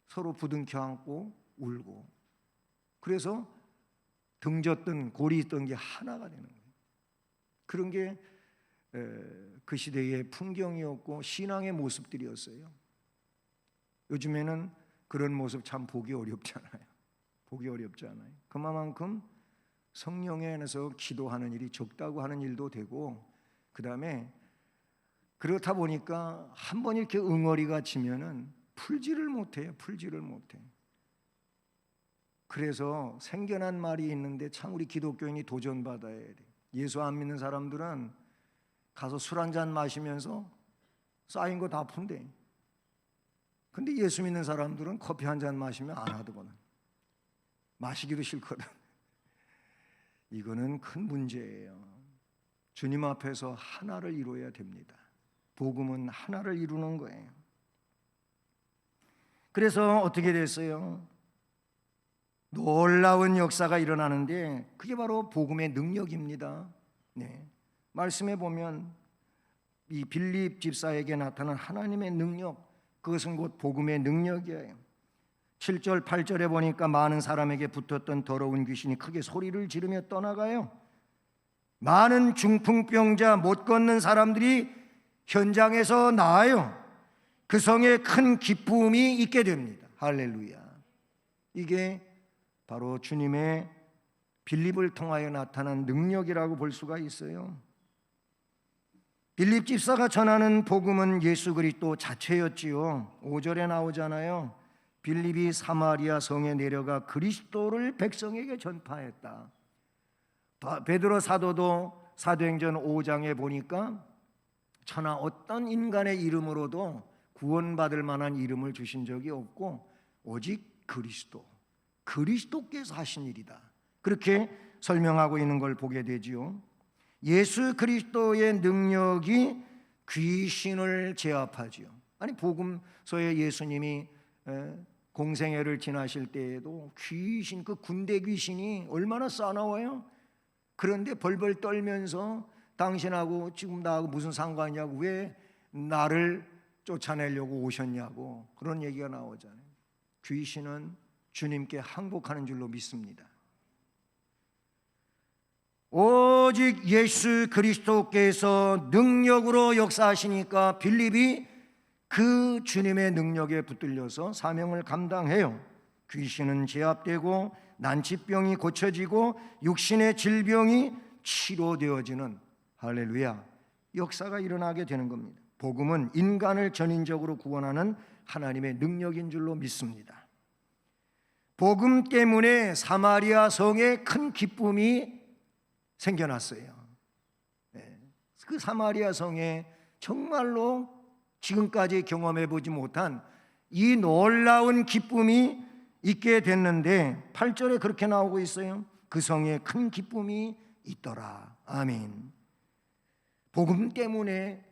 서로 부둥켜 안고 울고 그래서 등졌던 골이 있던 게 하나가 되는 거예요. 그런 게 그 시대의 풍경이었고 신앙의 모습들이었어요. 요즘에는 그런 모습 참 보기 어렵잖아요. 보기 어렵잖아요. 그만큼 성령에 안에서 기도하는 일이 적다고 하는 일도 되고 그 다음에 그렇다 보니까 한 번 이렇게 응어리가 지면은 풀지를 못해요. 풀지를 못해. 그래서 생겨난 말이 있는데 참 우리 기독교인이 도전받아야 돼. 예수 안 믿는 사람들은 가서 술 한잔 마시면서 쌓인 거 다 푼대. 근데 예수 믿는 사람들은 커피 한 잔 마시면 안 하더거든. 마시기도 싫거든. 이거는 큰 문제예요. 주님 앞에서 하나를 이루어야 됩니다. 복음은 하나를 이루는 거예요. 그래서 어떻게 됐어요? 놀라운 역사가 일어나는데 그게 바로 복음의 능력입니다. 네. 말씀에 보면 이 빌립 집사에게 나타난 하나님의 능력, 그것은 곧 복음의 능력이에요. 7절 8절에 보니까 많은 사람에게 붙었던 더러운 귀신이 크게 소리를 지르며 떠나가요. 많은 중풍병자, 못 걷는 사람들이 현장에서 나아요. 그 성에 큰 기쁨이 있게 됩니다. 할렐루야. 이게 바로 주님의 빌립을 통하여 나타난 능력이라고 볼 수가 있어요. 빌립 집사가 전하는 복음은 예수 그리스도 자체였지요. 5절에 나오잖아요. 빌립이 사마리아 성에 내려가 그리스도를 백성에게 전파했다. 베드로 사도도 사도행전 5장에 보니까 천하 어떤 인간의 이름으로도 구원받을 만한 이름을 주신 적이 없고 오직 그리스도께서 하신 일이다. 그렇게 설명하고 있는 걸 보게 되지요. 예수 그리스도의 능력이 귀신을 제압하지요. 아니 복음서에 예수님이 공생애를 지나실 때에도 귀신, 그 군대 귀신이 얼마나 싸나워요. 그런데 벌벌 떨면서 당신하고 지금 나하고 무슨 상관이냐고, 왜 나를 쫓아내려고 오셨냐고 그런 얘기가 나오잖아요. 귀신은 주님께 항복하는 줄로 믿습니다. 오직 예수 그리스도께서 능력으로 역사하시니까 빌립이 그 주님의 능력에 붙들려서 사명을 감당해요. 귀신은 제압되고 난치병이 고쳐지고 육신의 질병이 치료되어지는, 할렐루야, 역사가 일어나게 되는 겁니다. 복음은 인간을 전인적으로 구원하는 하나님의 능력인 줄로 믿습니다. 복음 때문에 사마리아 성에 큰 기쁨이 생겨났어요. 그 사마리아 성에 정말로 지금까지 경험해 보지 못한 이 놀라운 기쁨이 있게 됐는데 8절에 그렇게 나오고 있어요. 그 성에 큰 기쁨이 있더라. 아멘. 복음 때문에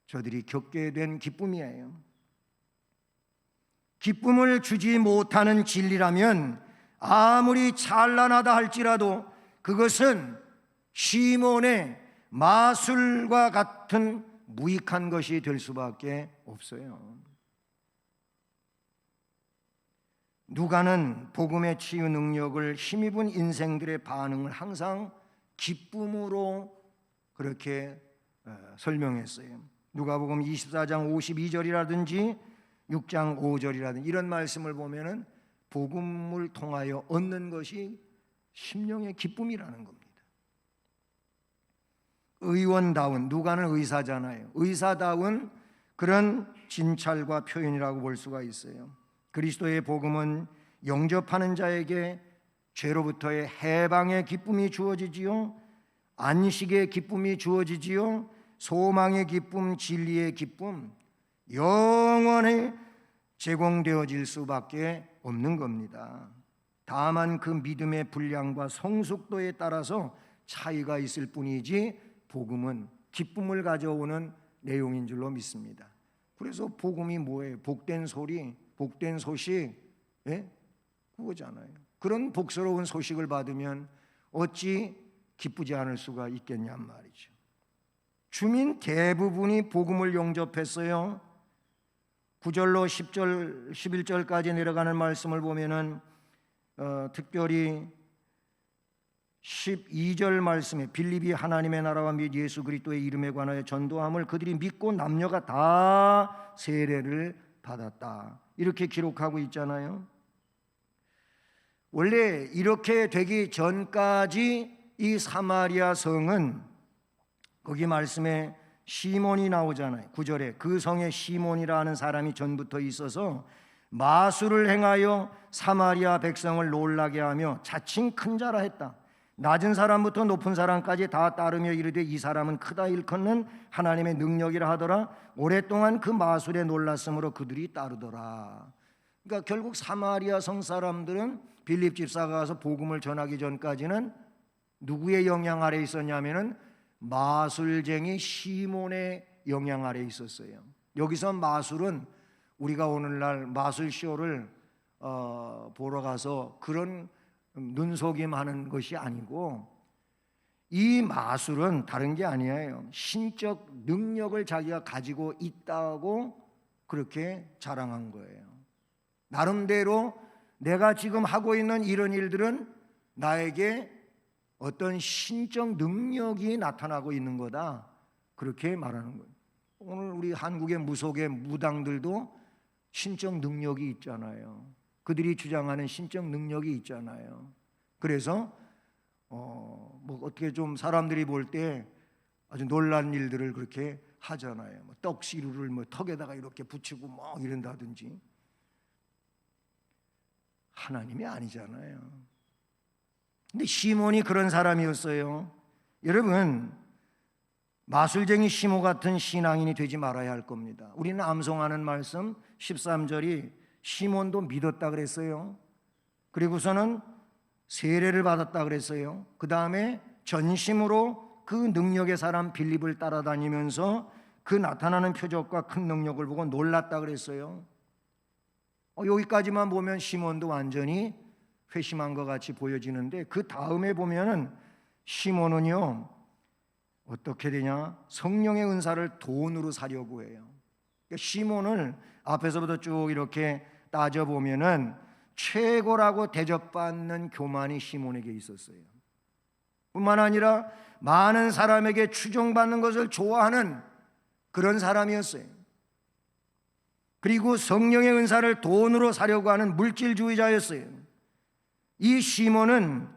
저들이 겪게 된 기쁨이에요. 기쁨을 주지 못하는 진리라면 아무리 찬란하다 할지라도 그것은 시몬의 마술과 같은 무익한 것이 될 수밖에 없어요. 누가는 복음의 치유 능력을 힘입은 인생들의 반응을 항상 기쁨으로 그렇게 설명했어요. 누가복음 24장 52절이라든지 6장 5절이라든지 이런 말씀을 보면은 복음을 통하여 얻는 것이 심령의 기쁨이라는 겁니다. 의원다운, 누가는 의사잖아요. 의사다운 그런 진찰과 표현이라고 볼 수가 있어요. 그리스도의 복음은 영접하는 자에게 죄로부터의 해방의 기쁨이 주어지지요, 안식의 기쁨이 주어지지요, 소망의 기쁨, 진리의 기쁨, 영원히 제공되어질 수밖에 없는 겁니다. 다만 그 믿음의 분량과 성숙도에 따라서 차이가 있을 뿐이지 복음은 기쁨을 가져오는 내용인 줄로 믿습니다. 그래서 복음이 뭐예요? 복된 소리, 복된 소식, 그거잖아요. 그런 복스러운 소식을 받으면 어찌 기쁘지 않을 수가 있겠냔 말이죠. 주민 대부분이 복음을 영접했어요. 9절로 10절, 11절까지 내려가는 말씀을 보면은 특별히 12절 말씀에 빌립이 하나님의 나라와 및 예수 그리스도의 이름에 관하여 전도함을 그들이 믿고 남녀가 다 세례를 받았다. 이렇게 기록하고 있잖아요. 원래 이렇게 되기 전까지 이 사마리아 성은 거기 말씀에 시몬이 나오잖아요. 9절에 그 성에 시몬이라는 사람이 전부터 있어서 마술을 행하여 사마리아 백성을 놀라게 하며 자칭 큰 자라 했다. 낮은 사람부터 높은 사람까지 다 따르며 이르되 이 사람은 크다 일컫는 하나님의 능력이라 하더라. 오랫동안 그 마술에 놀랐으므로 그들이 따르더라. 그러니까 결국 사마리아 성 사람들은 빌립 집사가 가서 복음을 전하기 전까지는 누구의 영향 아래 있었냐면은 마술쟁이 시몬의 영향 아래 있었어요. 여기서 마술은 우리가 오늘날 마술쇼를 보러 가서 그런 눈속임하는 것이 아니고, 이 마술은 다른 게 아니에요. 신적 능력을 자기가 가지고 있다고 그렇게 자랑한 거예요. 나름대로 내가 지금 하고 있는 이런 일들은 나에게 어떤 신적 능력이 나타나고 있는 거다, 그렇게 말하는 거예요. 오늘 우리 한국의 무속의 무당들도 신적 능력이 있잖아요. 그들이 주장하는 신적 능력이 있잖아요. 그래서 뭐 어떻게 좀 사람들이 볼 때 아주 놀란 일들을 그렇게 하잖아요. 뭐 떡시루를 뭐 턱에다가 이렇게 붙이고 뭐 이런다든지. 하나님이 아니잖아요. 근데 시몬이 그런 사람이었어요. 여러분, 마술쟁이 시몬 같은 신앙인이 되지 말아야 할 겁니다. 우리는 암송하는 말씀 13절이 시몬도 믿었다 그랬어요. 그리고서는 세례를 받았다 그랬어요. 그 다음에 전심으로 그 능력의 사람 빌립을 따라다니면서 그 나타나는 표적과 큰 능력을 보고 놀랐다 그랬어요. 여기까지만 보면 시몬도 완전히 회심한 것 같이 보여지는데, 그 다음에 보면은 시몬은요 어떻게 되냐? 성령의 은사를 돈으로 사려고 해요. 그러니까 시몬을 앞에서부터 쭉 이렇게 따져보면은 최고라고 대접받는 교만이 시몬에게 있었어요. 뿐만 아니라 많은 사람에게 추종받는 것을 좋아하는 그런 사람이었어요. 그리고 성령의 은사를 돈으로 사려고 하는 물질주의자였어요. 이 시몬은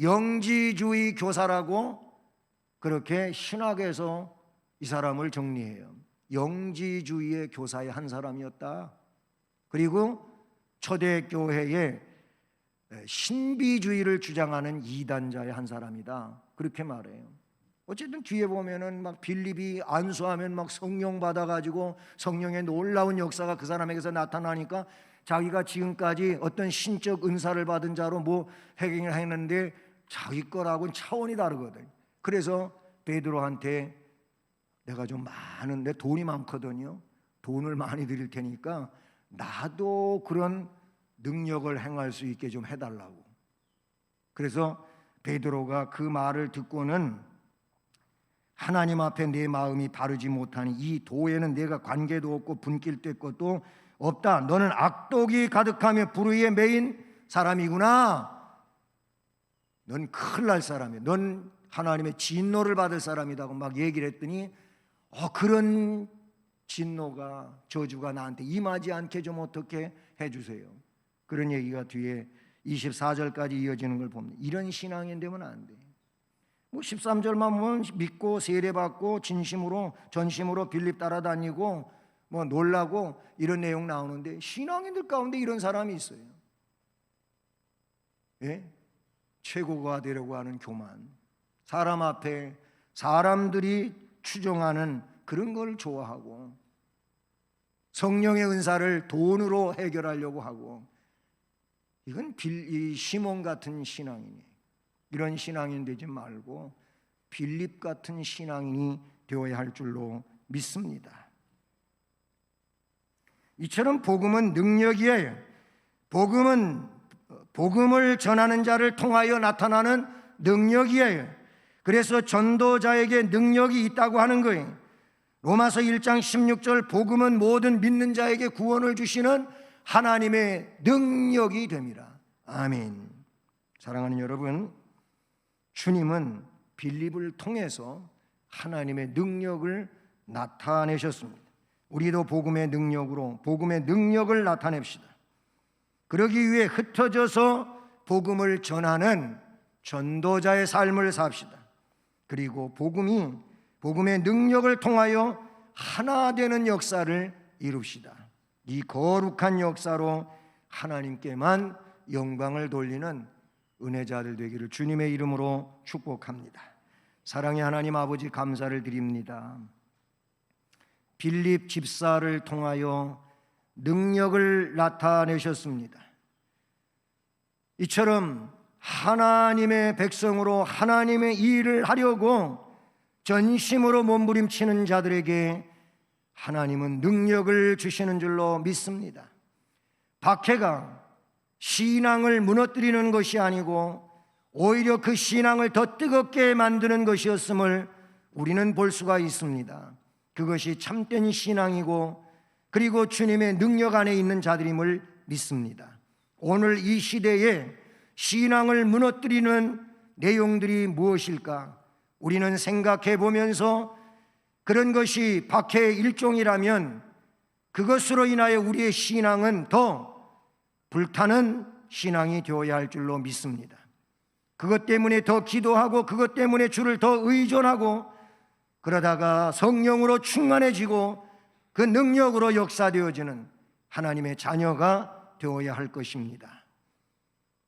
영지주의 교사라고 그렇게 신학에서 이 사람을 정리해요. 영지주의의 교사의 한 사람이었다. 그리고 초대교회의 신비주의를 주장하는 이단자의 한 사람이다, 그렇게 말해요. 어쨌든 뒤에 보면은 막 빌립이 안수하면 막 성령 받아가지고 성령의 놀라운 역사가 그 사람에게서 나타나니까 자기가 지금까지 어떤 신적 은사를 받은 자로 뭐 행위를 했는데 자기 거라고는 차원이 다르거든. 그래서 베드로한테 내가 좀 많은, 내 돈이 많거든요. 돈을 많이 드릴 테니까 나도 그런 능력을 행할 수 있게 좀 해달라고. 그래서 베드로가 그 말을 듣고는 하나님 앞에 내 마음이 바르지 못하니 이 도에는 내가 관계도 없고 분길될 것도 없다. 너는 악독이 가득하며 불의에 매인 사람이구나. 넌 큰일 날 사람이야. 넌 하나님의 진노를 받을 사람이라고 막 얘기를 했더니 그런 진노가 저주가 나한테 임하지 않게 좀 어떻게 해주세요. 그런 얘기가 뒤에 24절까지 이어지는 걸 보면 이런 신앙이 되면 안 돼. 뭐 13절만 보면 믿고 세례받고 진심으로 전심으로 빌립 따라다니고 뭐 놀라고 이런 내용 나오는데 신앙인들 가운데 이런 사람이 있어요. 예? 최고가 되려고 하는 교만, 사람 앞에 사람들이 추정하는 그런 걸 좋아하고 성령의 은사를 돈으로 해결하려고 하고 이건 시몬 같은 신앙이니 이런 신앙인 되지 말고 빌립 같은 신앙인이 되어야 할 줄로 믿습니다. 이처럼 복음은 능력이에요. 복음을 전하는 자를 통하여 나타나는 능력이에요. 그래서 전도자에게 능력이 있다고 하는 거예요. 로마서 1장 16절 복음은 모든 믿는 자에게 구원을 주시는 하나님의 능력이 됩니다. 아멘. 사랑하는 여러분, 주님은 빌립을 통해서 하나님의 능력을 나타내셨습니다. 우리도 복음의 능력으로 복음의 능력을 나타냅시다. 그러기 위해 흩어져서 복음을 전하는 전도자의 삶을 삽시다. 그리고 복음의 능력을 통하여 하나 되는 역사를 이룹시다. 이 거룩한 역사로 하나님께만 영광을 돌리는 은혜자들 되기를 주님의 이름으로 축복합니다. 사랑의 하나님 아버지 감사를 드립니다. 빌립 집사를 통하여 능력을 나타내셨습니다. 이처럼 하나님의 백성으로 하나님의 일을 하려고 전심으로 몸부림치는 자들에게 하나님은 능력을 주시는 줄로 믿습니다. 박해가 신앙을 무너뜨리는 것이 아니고 오히려 그 신앙을 더 뜨겁게 만드는 것이었음을 우리는 볼 수가 있습니다. 그것이 참된 신앙이고 그리고 주님의 능력 안에 있는 자들임을 믿습니다. 오늘 이 시대에 신앙을 무너뜨리는 내용들이 무엇일까? 우리는 생각해 보면서 그런 것이 박해의 일종이라면 그것으로 인하여 우리의 신앙은 더 불타는 신앙이 되어야 할 줄로 믿습니다. 그것 때문에 더 기도하고 그것 때문에 주를 더 의존하고 그러다가 성령으로 충만해지고 그 능력으로 역사되어지는 하나님의 자녀가 되어야 할 것입니다.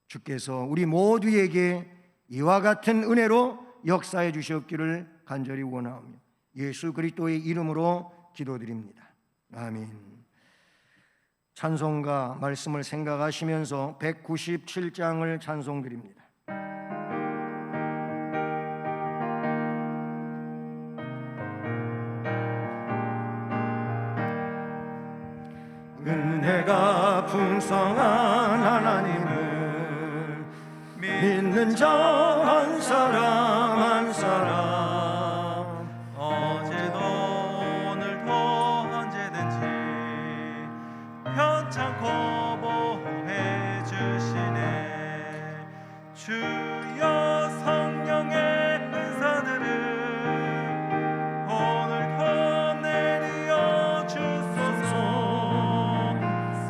주께서 우리 모두에게 이와 같은 은혜로 역사해 주시옵기를 간절히 원하오며 예수 그리스도의 이름으로 기도드립니다. 아멘. 찬송가 말씀을 생각하시면서 197장을 찬송드립니다. 은혜가 풍성한 하나님을 믿는 자 한 사람 한 사람 어제도 오늘도 언제든지 편찮고 보호해 주시네. 주여 성령의 은사들을 오늘도 내려 주소서.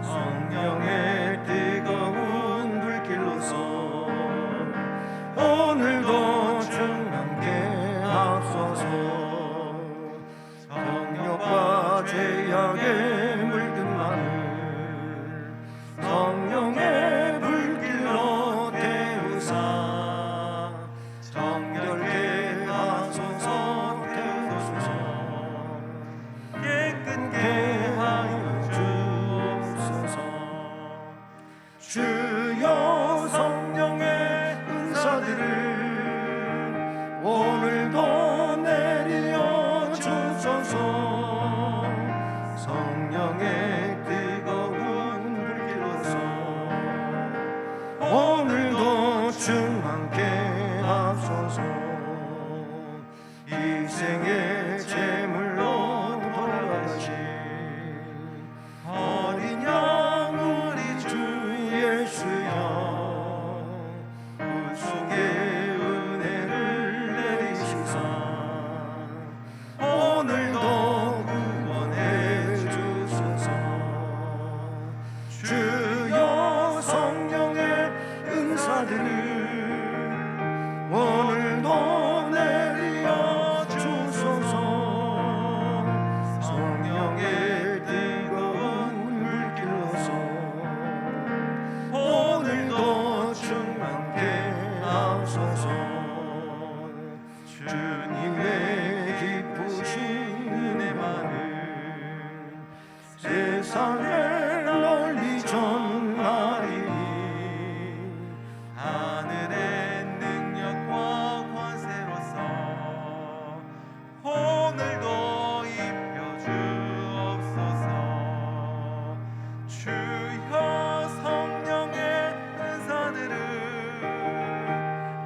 성령의 뜨거운 불길로서 오늘도 충만케 앞서서 정욕과 죄악에 물든 마음을 성령의 불길로 태우사 정결케 하소서. 태우소서 깨끗게 하여 주옵소서. 주여 성령의 은사들을 오늘도 내려 주소서. 성령의 뜨거운 불길로서 오늘도 충만 세상에 널리 전하리니 하늘의 능력과 권세로서 오늘도 입혀주옵소서. 주여 성령의 은사들을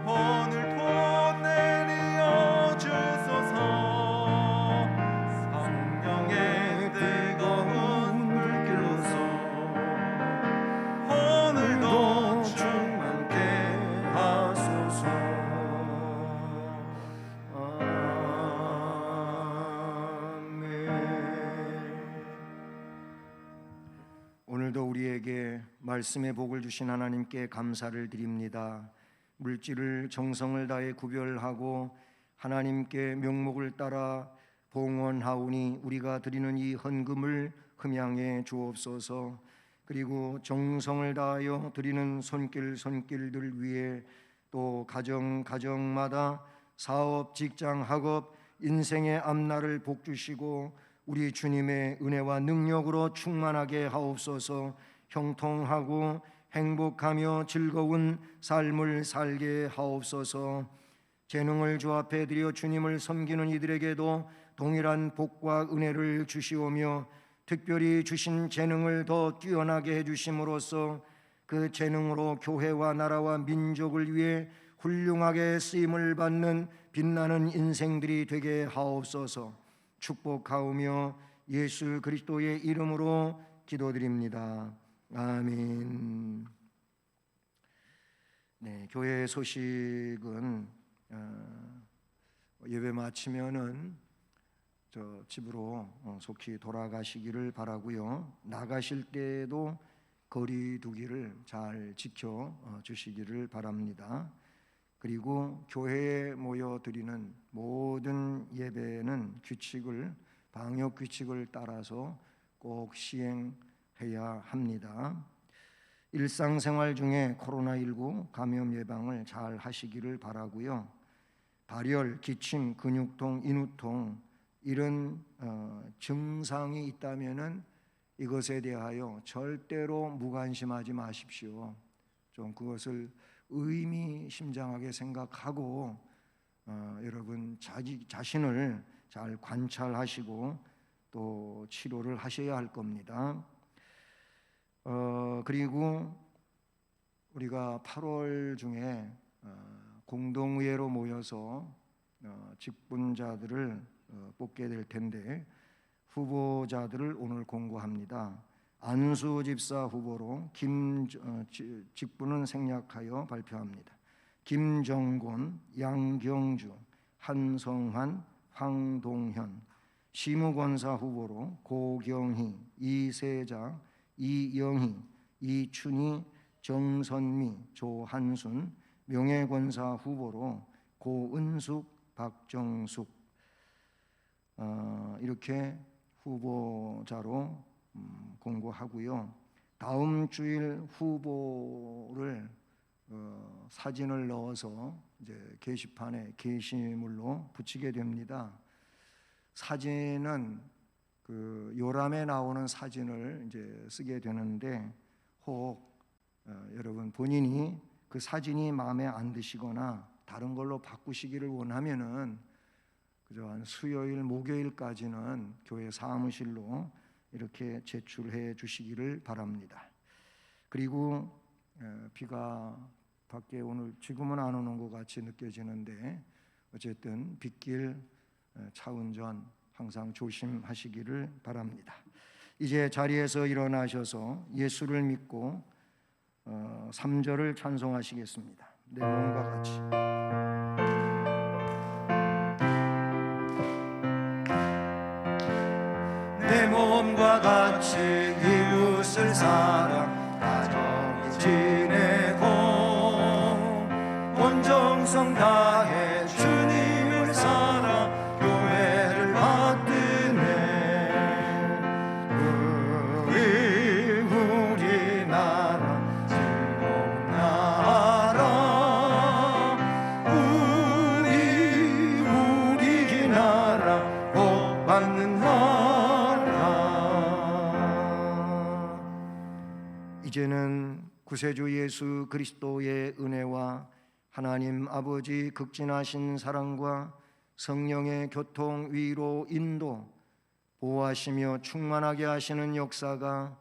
오늘도 내려 주소서. 성령의 뜨거운 불길로서 오늘도 충만케 하소서. 아멘. 오늘도 우리에게 말씀의 복을 주신 하나님께 감사를 드립니다. 물질을 정성을 다해 구별하고 하나님께 명목을 따라 봉헌하오니 우리가 드리는 이 헌금을 흠양해 주옵소서. 그리고 정성을 다하여 드리는 손길들 위해 또 가정마다 사업, 직장, 학업, 인생의 앞날을 복주시고 우리 주님의 은혜와 능력으로 충만하게 하옵소서. 형통하고 행복하며 즐거운 삶을 살게 하옵소서. 재능을 주 앞에 드려 주님을 섬기는 이들에게도 동일한 복과 은혜를 주시오며 특별히 주신 재능을 더 뛰어나게 해주심으로써 그 재능으로 교회와 나라와 민족을 위해 훌륭하게 쓰임을 받는 빛나는 인생들이 되게 하옵소서. 축복하오며 예수 그리스도의 이름으로 기도드립니다. 아멘. 네, 교회 소식은 예배 마치면은 저 집으로 속히 돌아가시기를 바라고요. 나가실 때에도 거리 두기를 잘 지켜 주시기를 바랍니다. 그리고 교회에 모여 드리는 모든 예배는 방역 규칙을 따라서 꼭 시행해야 합니다. 일상생활 중에 코로나19 감염 예방을 잘 하시기를 바라고요. 발열, 기침, 근육통, 인후통 이런 증상이 있다면은 이것에 대하여 절대로 무관심하지 마십시오. 좀 그것을 의미심장하게 생각하고 여러분 자신을 잘 관찰하시고 또 치료를 하셔야 할 겁니다. 그리고 우리가 8월 중에 공동의회로 모여서 직분자들을 뽑게 될 텐데 후보자들을 오늘 공고합니다. 안수 집사 후보로 직분은 생략하여 발표합니다. 김정곤, 양경주, 한성환, 황동현. 시무권사 후보로 고경희, 이세자, 이영희, 이춘희, 정선미, 조한순. 명예권사 후보로 고은숙, 박정숙. 이렇게 후보자로 공고하고요. 다음 주일 후보를 사진을 넣어서 이제 게시판에 게시물로 붙이게 됩니다. 사진은 그 요람에 나오는 사진을 이제 쓰게 되는데 혹 여러분 본인이 그 사진이 마음에 안 드시거나 다른 걸로 바꾸시기를 원하면은 그저 한 수요일, 목요일까지는 교회 사무실로 이렇게 제출해 주시기를 바랍니다. 그리고 비가 밖에 오늘 지금은 안 오는 것 같이 느껴지는데 어쨌든 빗길 차 운전 항상 조심하시기를 바랍니다. 이제 자리에서 일어나셔서 예수를 믿고 3절을 찬송하시겠습니다. 내 몸과 같이. 내 몸과 같이 이웃을 사랑 다정히 지내고 온 정성 다해 주님을 사랑 교회를 받드네. 우리나라 즐거운 나라 우리나라 복 받는 나라. 이제는 구세주 예수 그리스도의 은혜와 하나님 아버지 극진하신 사랑과 성령의 교통, 위로, 인도, 보호하시며 충만하게 하시는 역사가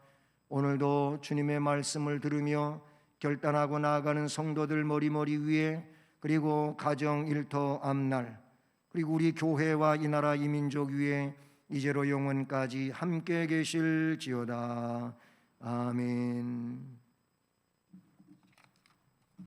오늘도 주님의 말씀을 들으며 결단하고 나아가는 성도들 머리머리 위에, 그리고 가정, 일터, 앞날, 그리고 우리 교회와 이 나라 이 민족 위에 이제로 영원까지 함께 계실지어다. 아멘.